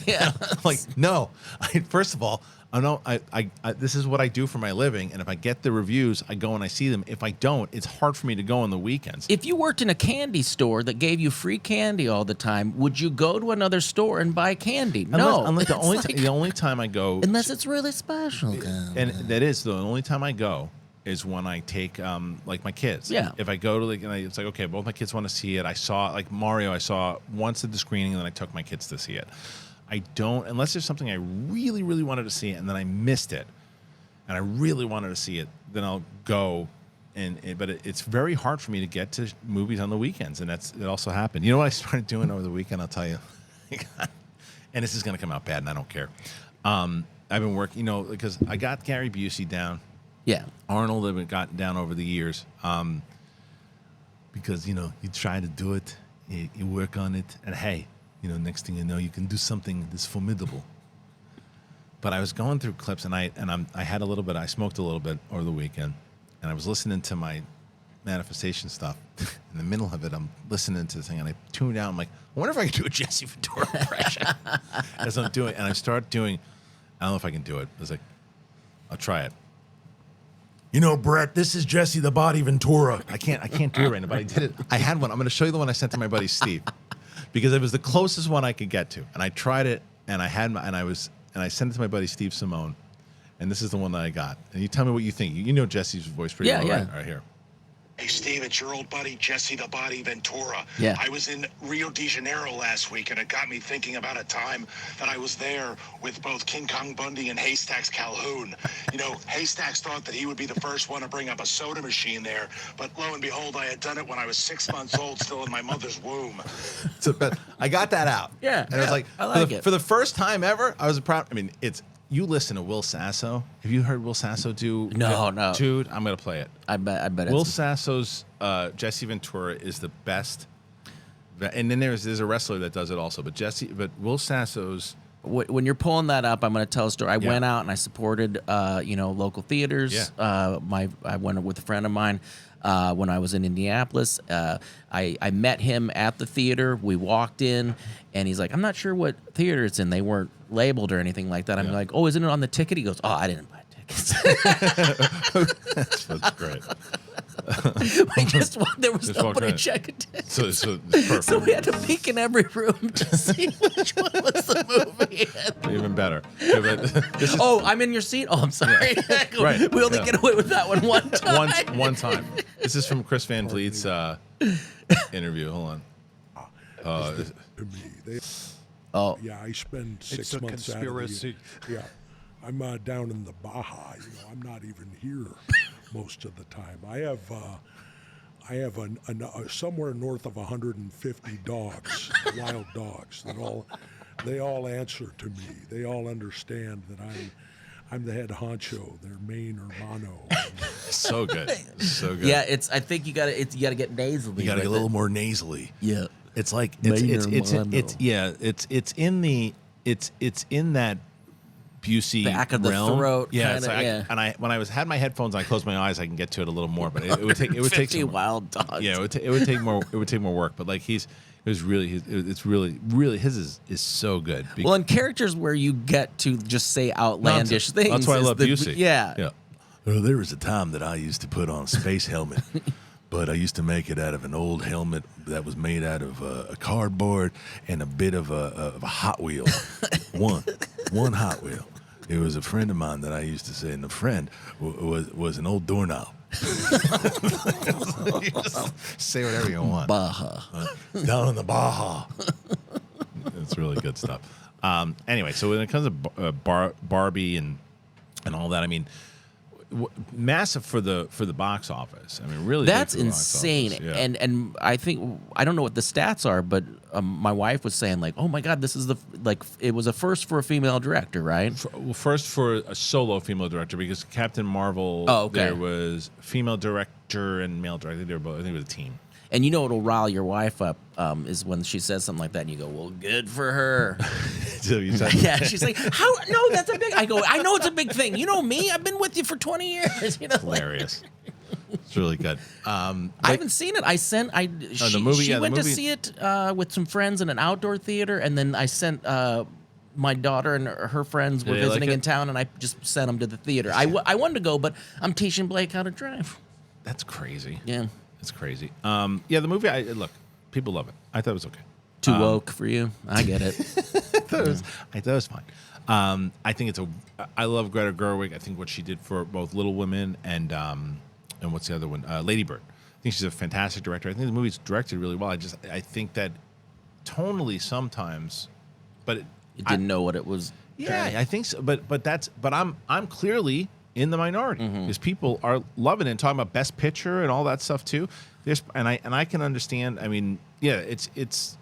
Yeah. Like, no. First of all, I this is what I do for my living, and if I get the reviews, I go and I see them. If I don't, it's hard for me to go on the weekends. If you worked in a candy store that gave you free candy all the time, would you go to another store and buy candy? No. Unless the only time I go, unless it's really special. and that is the only time I go is when I take like my kids. Yeah. If I go to it's like, okay, both my kids want to see it. I saw like Mario. I saw once at the screening, and then I took my kids to see it. I don't unless there's something I really, really wanted to see, and then I missed it, and I really wanted to see it. Then I'll go. But it's very hard for me to get to movies on the weekends, and it also happened. You know what I started doing over the weekend? I'll tell you, and this is going to come out bad, and I don't care. I've been working, because I got Gary Busey down. Yeah. Arnold have gotten down over the years, because you try to do it, you work on it, and hey, next thing you know, you can do something this formidable. But I was going through clips, and I had a little bit. I smoked a little bit over the weekend. And I was listening to my manifestation stuff. In the middle of it, I'm listening to the thing, and I tuned out. I'm like, I wonder if I can do a Jesse Ventura impression. As I'm doing, and I start doing, I don't know if I can do it. I was like, I'll try it. Brett, this is Jesse the Body Ventura. I can't do it right now, but I did it. I had one. I'm going to show you the one I sent to my buddy Steve, because it was the closest one I could get to. And I tried it, and I sent it to my buddy Steve Simone. And this is the one that I got. And you tell me what you think. You know Jesse's voice pretty well, right? All right, here. Hey, Steve, it's your old buddy, Jesse the Body Ventura. Yeah. I was in Rio de Janeiro last week, and it got me thinking about a time that I was there with both King Kong Bundy and Haystacks Calhoun. Haystacks thought that he would be the first one to bring up a soda machine there, but lo and behold, I had done it when I was 6 months old, still in my mother's womb. But I got that out. Yeah. And I was like, I like it. For the first time ever, I was proud. I mean, you listen to Will Sasso. Have you heard Will Sasso do? No. Dude, I'm going to play it. I bet Will Sasso's Jesse Ventura is the best. And then there's a wrestler that does it also. But Will Sasso's. When you're pulling that up, I'm going to tell a story. I went out and I supported, local theaters. Yeah. I went with a friend of mine when I was in Indianapolis. I met him at the theater. We walked in, and he's like, "I'm not sure what theater it's in. They weren't labeled or anything like that." I'm like, "Oh, isn't it on the ticket?" He goes, "Oh, I didn't buy tickets." That's great. There was nobody checking tickets. So it's perfect. So we had to peek in every room to see which one was the movie. Even better. Yeah, but I'm in your seat. Oh, I'm sorry. Right. We only get away with that one time. One time. This is from Chris Van Vliet's interview. Hold on. To me, I spend 6 months out of the year. Yeah, I'm down in the Baja. I'm not even here most of the time. I have somewhere north of 150 dogs, wild dogs. They all answer to me. They all understand that I'm the head honcho, their main hermano. So good. So good. Yeah, I think you gotta get nasally. You gotta get a little more nasally. Yeah. It's like it's in that Busey back of the realm. throat. Yeah, kinda, and when I had my headphones and I closed my eyes, I can get to it a little more. But it would take 50 some, wild dogs. Yeah, it would take more. It would take more work. But like it's really his is so good. Well, and characters where you get to just say outlandish things. That's why I love Busey. Yeah. Well, there was a time that I used to put on a space helmet. But I used to make it out of an old helmet that was made out of a cardboard and a bit of a Hot Wheel. One Hot Wheel. It was a friend of mine that I used to say, and the friend was an old doorknob. You just say whatever you want. Baja. Down in the Baja. It's really good stuff. Anyway, so when it comes to Barbie and all that, I mean, massive for the box office. I mean, really, that's big for the box insane. office. Yeah. And I think I don't know what the stats are, but my wife was saying like, oh my God, this is it was a first for a female director, right? First for a solo female director, because Captain Marvel, there was female director and male director. They were both. I think it was a team. And it'll rile your wife up is when she says something like that, and you go, "Well, good for her." Yeah, she's like, "How? No, that's a big." I go, "I know it's a big thing. You know me. I've been with you for 20 years." Hilarious. It's really good. I haven't seen it. She went to see it with some friends in an outdoor theater, and then I sent my daughter and her friends were visiting in town, and I just sent them to the theater. I wanted to go, but I'm teaching Blake how to drive. That's crazy. Yeah. It's crazy. The movie, look, people love it. I thought it was okay. Too woke for you. I get it. I thought it was fine. I think I love Greta Gerwig. I think what she did for both Little Women and what's the other one? Lady Bird. I think she's a fantastic director. I think the movie's directed really well. I think that tonally sometimes, but you didn't know what it was. Yeah, I think so. But I'm clearly in the minority because people are loving it and talking about Best Picture and all that stuff too. And I can understand. I mean, yeah, it's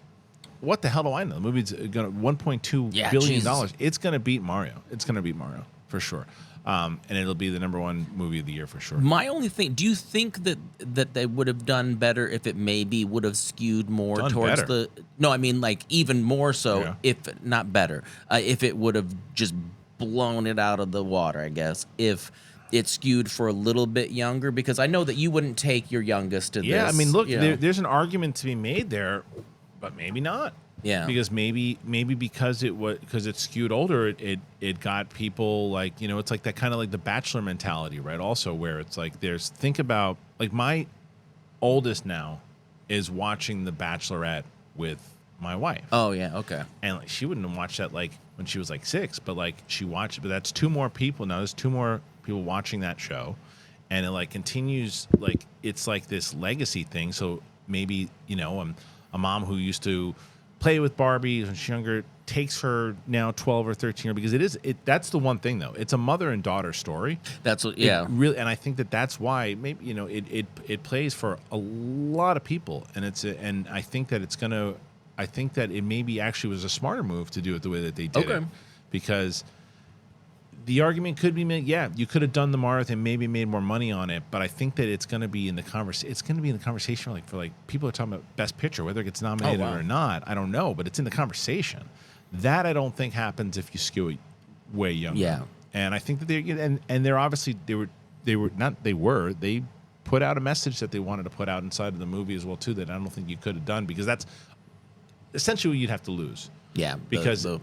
what the hell do I know? The movie's gonna $1.2 billion. It's gonna beat Mario. It's gonna beat Mario for sure. And it'll be the #1 movie of the year for sure. My only thing, do you think that they would have done better if it maybe would have skewed more towards better. No, I mean like even more so, Yeah. if not better, if it would have just blown it out of the water, I guess, if it skewed for a little bit younger, because I know that you wouldn't take your youngest to this. Yeah, I mean, look, you know. there's an argument to be made there, but maybe not. Yeah, because maybe because it skewed older, it got people like, it's like that kind of like the Bachelor mentality, right? Also, where it's like think about like my oldest now is watching The Bachelorette with my wife. Oh yeah, okay. And like she wouldn't have watched that like when she was like 6, but like she watched it. But that's 2 more people now. There's 2 more people watching that show, and it like continues, like it's like this legacy thing. So maybe a mom who used to play with Barbie when she's younger takes her now 12 or 13 because that's the one thing though, it's a mother and daughter story. That's what really, and I think that's why maybe it plays for a lot of people, and and I think that it maybe actually was a smarter move to do it the way that they did it, because the argument could be made, you could have done the Marth and maybe made more money on it, but I think that it's going to be in the conversation. It's going to be in the conversation for people are talking about Best Picture, whether it gets nominated or not. I don't know, but it's in the conversation. That I don't think happens if you skew it way younger. Yeah, and I think that they're obviously they put out a message that they wanted to put out inside of the movie as well too, that I don't think you could have done, because that's essentially what you'd have to lose. Yeah, because a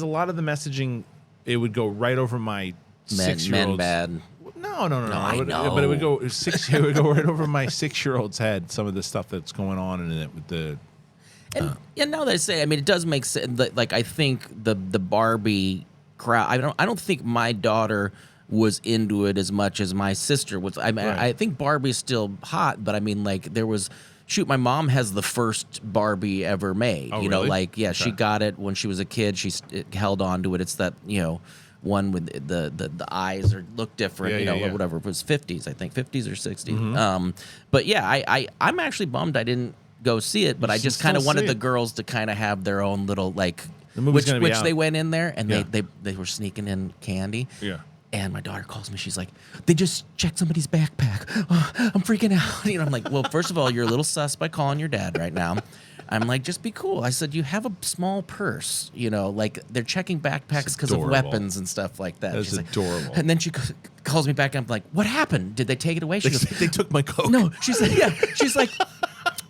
lot of the messaging, it would go right over my 6-year-old's. Men bad. No. I know. But it would go It would go right over my 6-year-old's head. Some of the stuff that's going on in it with the. And now that I say, I mean, it does make sense. Like I think the Barbie crowd. I don't think my daughter was into it as much as my sister was. I mean, Right. I think Barbie's still hot, but I mean, like there was. Shoot, my mom has the first Barbie ever made. Oh, you know, really? like she got it when she was a kid. She held on to it. It's that one with the eyes look different. Whatever. It was 50s, I think, 50s or 60s. But yeah, I'm actually bummed I didn't go see it. But I just kind of wanted the girls to kind of have their own little The movie's gonna be which out. they went in there and Yeah. they were sneaking in candy. Yeah. And my daughter calls me. She's like, they just checked somebody's backpack. Oh, I'm freaking out. I'm like, well, first of all, you're a little sus by calling your dad right now. I'm like, just be cool. I said, you have a small purse. Like they're checking backpacks because of weapons and stuff like that. That's She's adorable. Like, and then she calls me back. And I'm like, what happened? Did they take it away? She goes, They took my Coke. no. She said, yeah. She's like,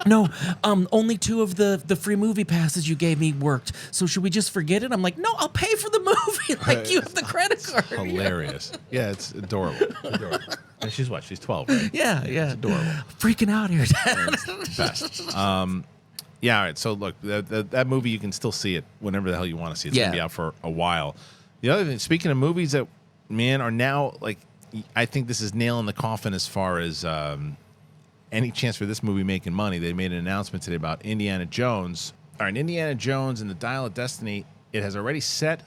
no, only 2 of the free movie passes you gave me worked. So should we just forget it? I'm like, no, I'll pay for the movie. Like you have the credit card. Hilarious. Yeah, it's adorable. And she's what? She's 12, right? Yeah. It's adorable. Freaking out here, Dad. It's the best. Yeah, all right. So look, that movie, you can still see it whenever the hell you want to see it. It's going to be out for a while. The other thing, speaking of movies that, man, are now, like, I think this is nail in the coffin as far as any chance for this movie making money. They made an announcement today about Indiana Jones. All right, Indiana Jones and the Dial of Destiny, it has already set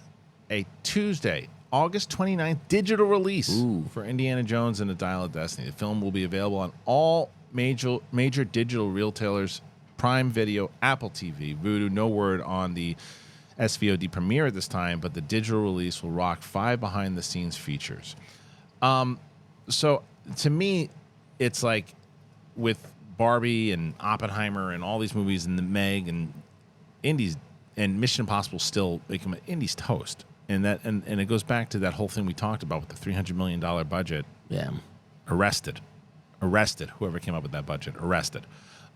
a Tuesday, August 29th digital release for Indiana Jones and the Dial of Destiny. The film will be available on all major digital retailers, Prime Video, Apple TV, Vudu. No word on the SVOD premiere at this time, but the digital release will rock 5 behind-the-scenes features. So to me, it's like with Barbie and Oppenheimer and all these movies and the Meg and Indy's and Mission Impossible still making Indy's toast. And it goes back to that whole thing we talked about with the $300 million budget. Yeah. Arrested. Whoever came up with that budget, arrested.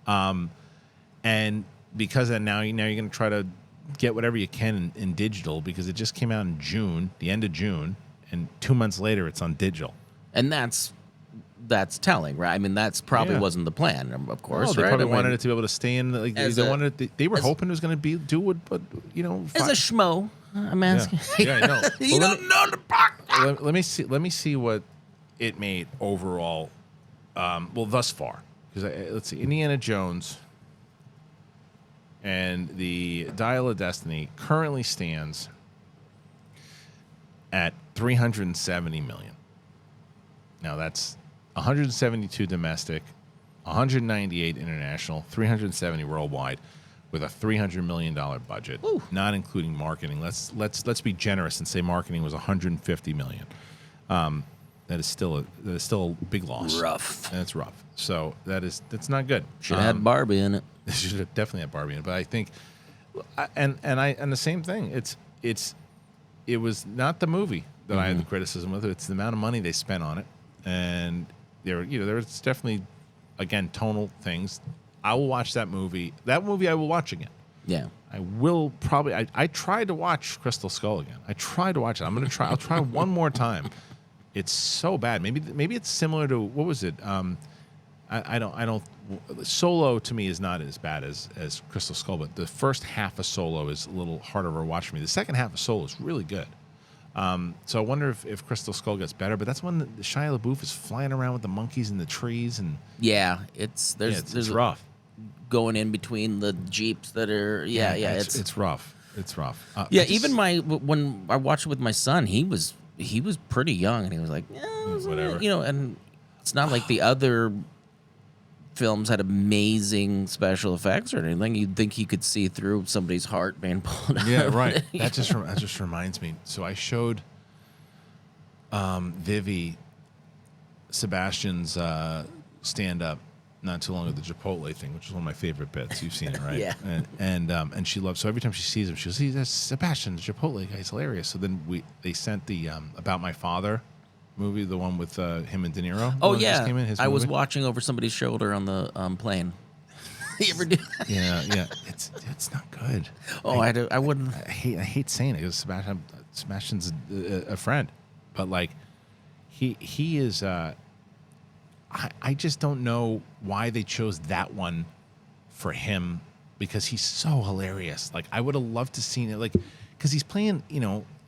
And because of that, now you're going to try to get whatever you can in digital, because it just came out in June, the end of June, and 2 months later it's on digital. And that's that's telling, right? I mean, that's probably wasn't the plan, of course. Well, they right? probably wanted it to be able to stay in. Like they were hoping it was going to do what, but as a schmo. I'm asking. Yeah, I know. You don't know the podcast. Let me see. Let me see what it made overall. Well, thus far, because let's see, Indiana Jones and the Dial of Destiny currently stands at $370 million. Now that's 172 domestic, 198 international, 370 worldwide, with a $300 million budget, not including marketing. Let's be generous and say marketing was $150 million. That is still a big loss. Rough. That's rough. So that's not good. Should have had Barbie in it. Should have definitely had Barbie in it. But I think, and the same thing. It was not the movie that I had the criticism with. It's the amount of money they spent on it, and there was definitely, again, tonal things. I will watch that movie. That movie I will watch again. Yeah. I will probably. I tried to watch Crystal Skull again. I tried to watch it. I'll try one more time. It's so bad. Maybe it's similar to, what was it? I don't. Solo to me is not as bad as Crystal Skull, but the first half of Solo is a little harder to watch for me. The second half of Solo is really good. So I wonder if Crystal Skull gets better. But that's when the Shia LaBeouf is flying around with the monkeys in the trees, and it's rough. Going in between the jeeps that are it's rough. It's rough. Even when I watched it with my son, he was pretty young, and he was like, whatever. And it's not like the other films had amazing special effects or anything. You'd think you could see through somebody's heart being pulled out. Yeah, right. That just reminds me. So I showed Vivi Sebastian's stand-up not too long ago, the Chipotle thing, which is one of my favorite bits. You've seen it, right? Yeah. And she loves. So every time she sees him, she'll see that's Sebastian, the Chipotle guy. He's hilarious. So then they sent the About My Father movie, the one with him and De Niro. Oh yeah, I was watching over somebody's shoulder on the plane. You ever do that? Yeah. It's not good. Oh, I wouldn't. I hate saying it because Sebastian's a friend, but like he is. I just don't know why they chose that one for him, because he's so hilarious. Like, I would have loved to seen it, like, because he's playing,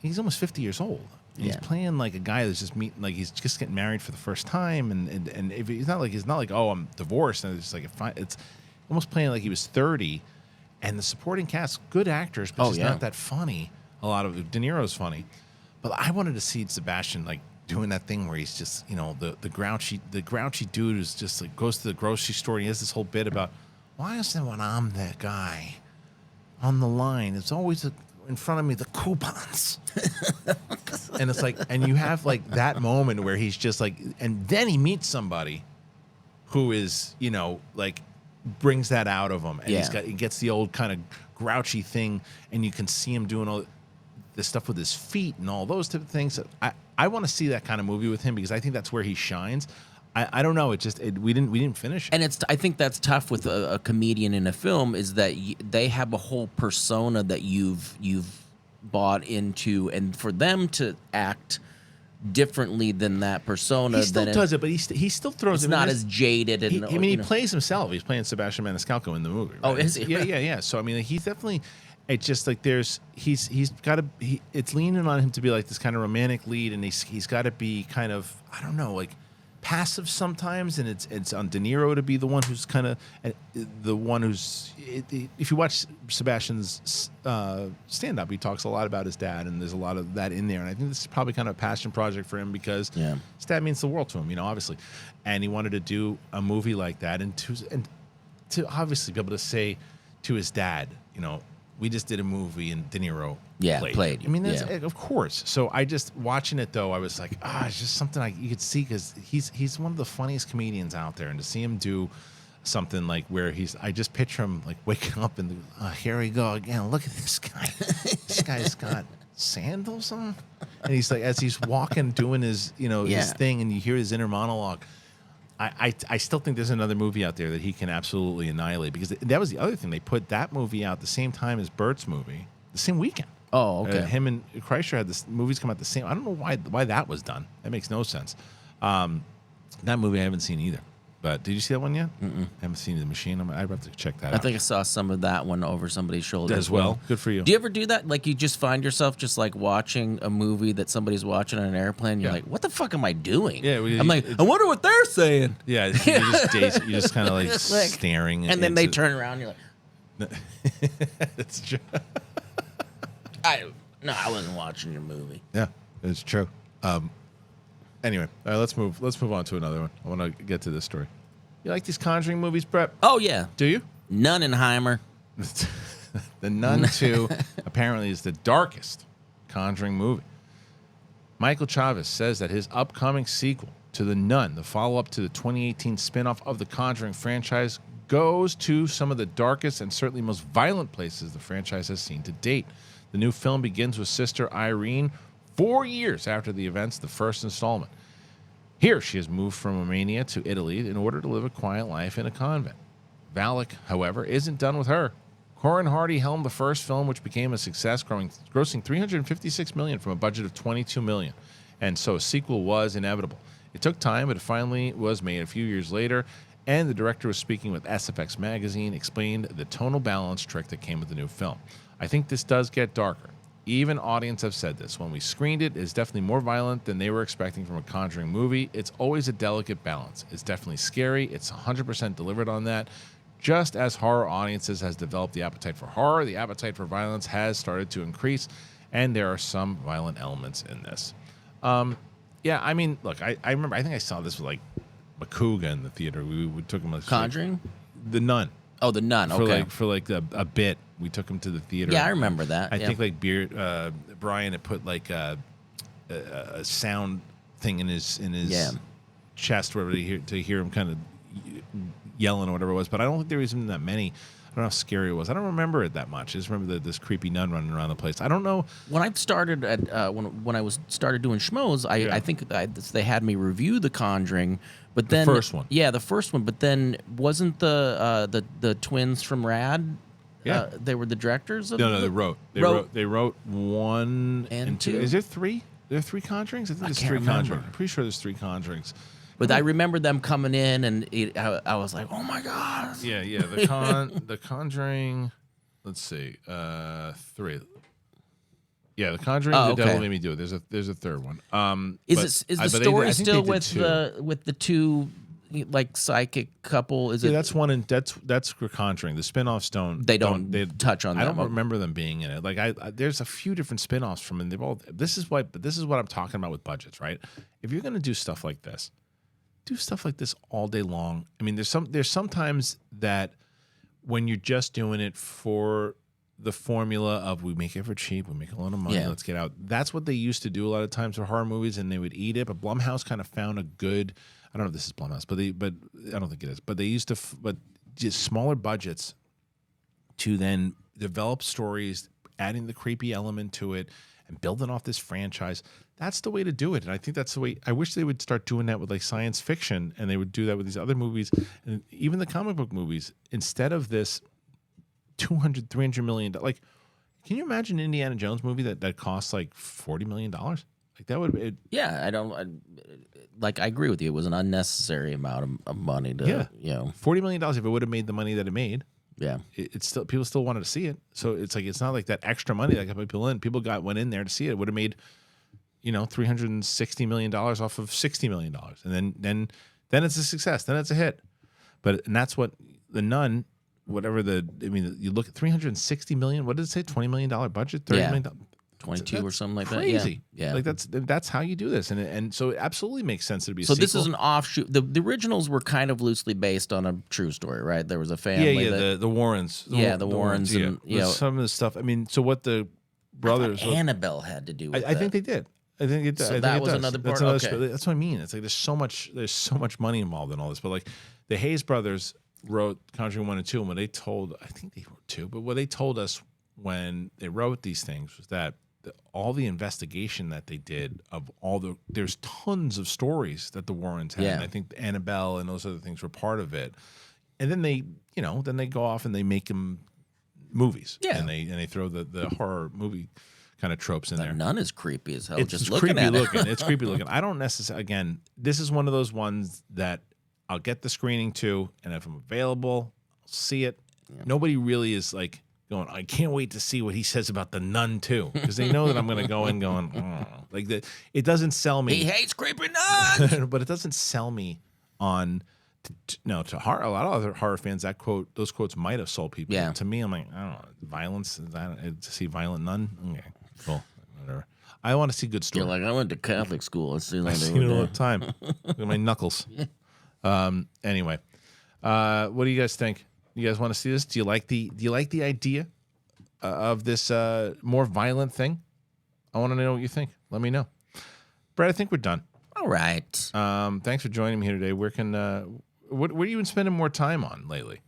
he's almost 50 years old. And he's playing like a guy that's just he's just getting married for the first time, and if he's not like oh, I'm divorced, and it's like it's almost playing like he was 30, and the supporting cast, good actors, but just not that funny. A lot of De Niro's funny, but I wanted to see Sebastian like doing that thing where he's just, the grouchy dude who's just like goes to the grocery store and he has this whole bit about, why is it when I'm that guy on the line, it's always in front of me the coupons. And it's like, and you have like that moment where he's just like, and then he meets somebody who is, like brings that out of him, and he gets the old kind of grouchy thing, and you can see him doing all the stuff with his feet and all those type of things. I want to see that kind of movie with him, because I think that's where he shines. I don't know. We didn't finish. And I think that's tough with a comedian in a film, is that they have a whole persona that you've bought into, and for them to act differently than that persona, he still does it, but he still throws. It's not as jaded. And he plays himself. He's playing Sebastian Maniscalco in the movie. Right? Oh, is he? Yeah. So I mean, he's definitely. It's just like he's got to. It's leaning on him to be like this kind of romantic lead, and he's got to be kind of, I don't know, like passive sometimes, and it's on De Niro to be the one who's kind of the one who's. If you watch Sebastian's stand up, he talks a lot about his dad, and there's a lot of that in there, and I think this is probably kind of a passion project for him, because his dad means the world to him, obviously, and he wanted to do a movie like that, and to obviously be able to say to his dad, we just did a movie and De Niro played. I mean, that's, of course. So I just, watching it though, I was like, it's just something you could see, because he's one of the funniest comedians out there, and to see him do something like where I just picture him like waking up and here we go again. Look at this guy. This guy's got sandals on, and he's like, as he's walking, doing his his thing, and you hear his inner monologue. I still think there's another movie out there that he can absolutely annihilate, because that was the other thing. They put that movie out the same time as Bert's movie, the same weekend. Oh, okay. Him and Kreischer had movies come out the same. I don't know why that was done. That makes no sense. That movie I haven't seen either. But did you see that one yet? I haven't seen The Machine. I'd have to check that out. I think I saw some of that one over somebody's shoulder as well. Good for you. Do you ever do that? Like you just find yourself just like watching a movie that somebody's watching on an airplane. You're like, what the fuck am I doing? Yeah, I'm like, I wonder what they're saying. Yeah, you're just kind of like staring. And then they turn around. You're like, That's true. I wasn't watching your movie. Yeah, it's true. Anyway, all right, let's move on to another one. I want to get to this story. You like these Conjuring movies, Brett? Oh yeah. Do you? Nunnenheimer. The Nun 2 apparently is the darkest Conjuring movie. Michael Chavez says that his upcoming sequel to The Nun, the follow-up to the 2018 spin-off of the Conjuring franchise, goes to some of the darkest and certainly most violent places the franchise has seen to date. The new film begins with Sister Irene 4 years after the events of the first installment. Here, she has moved from Romania to Italy in order to live a quiet life in a convent. Valak, however, isn't done with her. Corin Hardy helmed the first film, which became a success, grossing $356 million from a budget of $22 million. And so a sequel was inevitable. It took time, but it finally was made a few years later, and the director was speaking with SFX Magazine, explained the tonal balance trick that came with the new film. I think this does get darker. Even audience have said this. When we screened it, it's definitely more violent than they were expecting from a Conjuring movie. It's always a delicate balance. It's definitely scary. It's 100% delivered on that. Just as horror audiences has developed the appetite for horror, the appetite for violence has started to increase, and there are some violent elements in this. Yeah, I mean, look, I remember, I think I saw this with like Makuga in the theater. We took him as Conjuring? The Nun. Oh, The Nun. Okay. For a bit, we took him to the theater. Yeah, I remember that. I think like Brian had put like a sound thing in his chest, wherever to hear him kind of yelling or whatever it was. But I don't think there was even that many. I don't know how scary it was. I don't remember it that much. I just remember this creepy nun running around the place. I don't know. When I started when I started doing schmoes, I think they had me review The Conjuring, but then the first one. Yeah, the first one. But then wasn't the twins from Rad? Yeah, they were the directors. Of they wrote 1 and 2. Is there 3? There are 3 Conjurings. I think there's 3 Conjurings. I'm pretty sure there's 3 Conjurings. But I remember them coming in, and I was like, "Oh my god!" Yeah. The Conjuring. Let's see, 3. Yeah, The Conjuring. The Devil Made Me Do It. There's a third one. Is the story still with the two like psychic couple? Is it? That's one, and that's Conjuring. The spinoffs don't. They touch on. I don't remember them being in it. Like there's a few different spinoffs from, and they've all. This is what I'm talking about with budgets, right? If you're gonna do stuff like this. Do stuff like this all day long. I mean, there's sometimes that when you're just doing it for the formula of we make it for cheap, we make a lot of money, let's get out. That's what they used to do a lot of times for horror movies, and they would eat it. But Blumhouse kind of found a good. I don't know if this is Blumhouse, but I don't think it is. But they used to, but just smaller budgets to then develop stories, adding the creepy element to it, and building off this franchise. That's the way to do it. And I think that's the way. I wish they would start doing that with like science fiction, and they would do that with these other movies and even the comic book movies. Instead of this $200-300 million, like, can you imagine an Indiana Jones movie that costs like $40 million? Like that would. I agree with you. It was an unnecessary amount of money to $40 million if it would have made the money that it made. Yeah, it's still people still wanted to see it. So it's like it's not like that extra money that got people in. People went in there to see it. It would have made. $360 million off of $60 million. And then it's a success. Then it's a hit. And that's what The Nun, you look at $360 million. What did it say? $20 million budget? $30 million? 22 or something like crazy. That. Yeah. Like that's how you do this. And so it absolutely makes sense to be a sequel. This is an offshoot. The originals were kind of loosely based on a true story, right? There was a family. The Warrens. The Warrens. And, some of the stuff. I mean, so what the brothers. Annabelle had to do with I think they did. I think it does. So that was another part. That's what I mean. It's like there's so much money involved in all this. But like the Hayes brothers wrote Conjuring 1 and 2, and what they told, I think they wrote 2, but what they told us when they wrote these things was that all the investigation that they did of there's tons of stories that the Warrens had. And I think Annabelle and those other things were part of it. And then they go off and they make them movies. Yeah. And they throw the horror movie kind of tropes in The there. nun is creepy as hell. It's Just looking creepy at it. looking. It's creepy looking. I don't necessarily. Again, this is one of those ones that I'll get the screening to, and if I'm available, I'll see it. Yeah. Nobody really is like going, I can't wait to see what he says about the nun too, because they know that I'm going to go in going, like that. It doesn't sell me. He hates creepy nuns, but it doesn't sell me on. To horror, a lot of other horror fans, those quotes might have sold people. Yeah. To me, I'm like, I don't know, violence. To see violent nun. Okay, cool, whatever. I want to see good stories. You're like, I went to Catholic school. I see I see it all the time. Look at my knuckles. Anyway, what do you guys think? You guys want to see this? Do you like the idea of this more violent thing? I want to know what you think. Let me know. Brett, I think we're done. All right. Thanks for joining me here today. Where can what have you been spending more time on lately?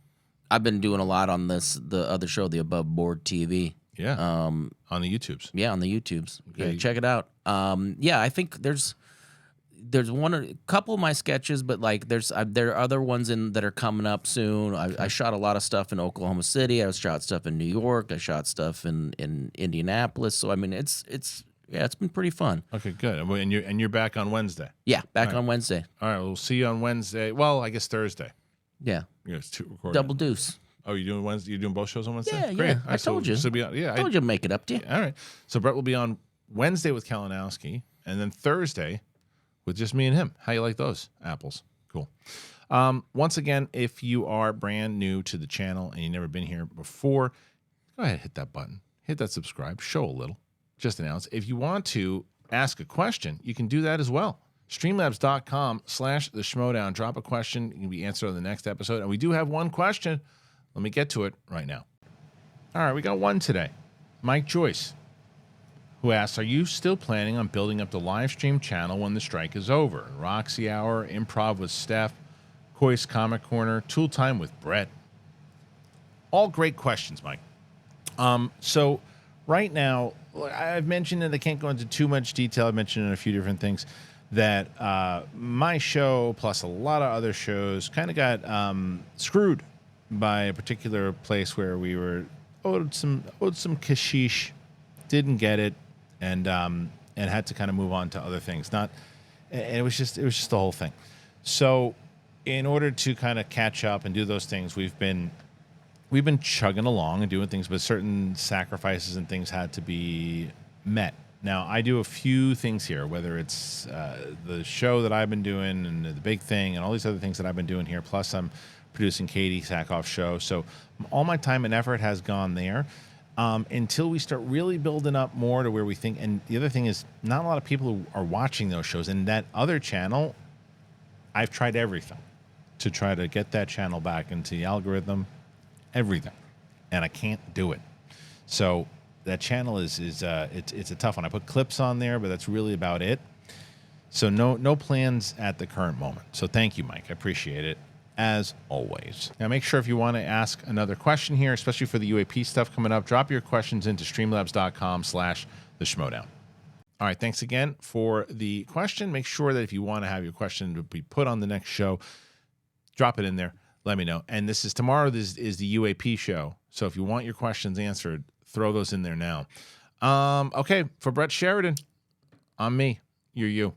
I've been doing a lot on the other show, the Above Board TV. Yeah. On the YouTubes. Yeah, on the YouTubes. Okay. Yeah, check it out. Yeah, I think there's a couple of my sketches, but like there are other ones that are coming up soon. I shot a lot of stuff in Oklahoma City. I shot stuff in New York. I shot stuff in Indianapolis. So I mean, it's been pretty fun. Okay, good. And you're back on Wednesday. Yeah, back on Wednesday. All right, we'll see you on Wednesday. Well, I guess Thursday. Yeah. It's recording. Double deuce. Oh, you're doing Wednesday? You're doing both shows on Wednesday? Yeah, Great. yeah. All right, I told you. So I told you to make it up to you. All right. So Brett will be on Wednesday with Kalinowski, and then Thursday with just me and him. How you like those apples? Cool. Once again, if you are brand new to the channel and you've never been here before, go ahead, hit that button. Hit that subscribe. Show a little. Just announce. If you want to ask a question, you can do that as well. Streamlabs.com/the Schmodown. Drop a question. It can be answered on the next episode. And we do have one question. Let me get to it right now. All right, we got one today. Mike Joyce, who asks, are you still planning on building up the live stream channel when the strike is over? Roxy Hour, Improv with Steph, Koi's Comic Corner, Tool Time with Brett. All great questions, Mike. So right now, I've mentioned it. I can't go into too much detail. I've mentioned in a few different things that my show plus a lot of other shows kind of got screwed by a particular place where we were owed some cashish, didn't get it, and had to kind of move on to other things. And it was just the whole thing. So in order to kind of catch up and do those things, we've been chugging along and doing things, but certain sacrifices and things had to be met. Now, I do a few things here, whether it's the show that I've been doing and the big thing and all these other things that I've been doing here, plus I'm producing Katie Sackhoff's show. So all my time and effort has gone there until we start really building up more to where we think. And the other thing is not a lot of people who are watching those shows. And that other channel, I've tried everything to try to get that channel back into the algorithm, everything. And I can't do it. So that channel it's a tough one. I put clips on there, but that's really about it. So no plans at the current moment. So thank you, Mike. I appreciate it, as always. Now make sure if you want to ask another question here, especially for the UAP stuff coming up, drop your questions into streamlabs.com/the Schmodown. All right, thanks again for the question. Make sure that if you want to have your question to be put on the next show, drop it in there. Let me know. And tomorrow is the UAP show. So if you want your questions answered, throw those in there now. Okay, for Brett Sheridan, I'm me. You're you.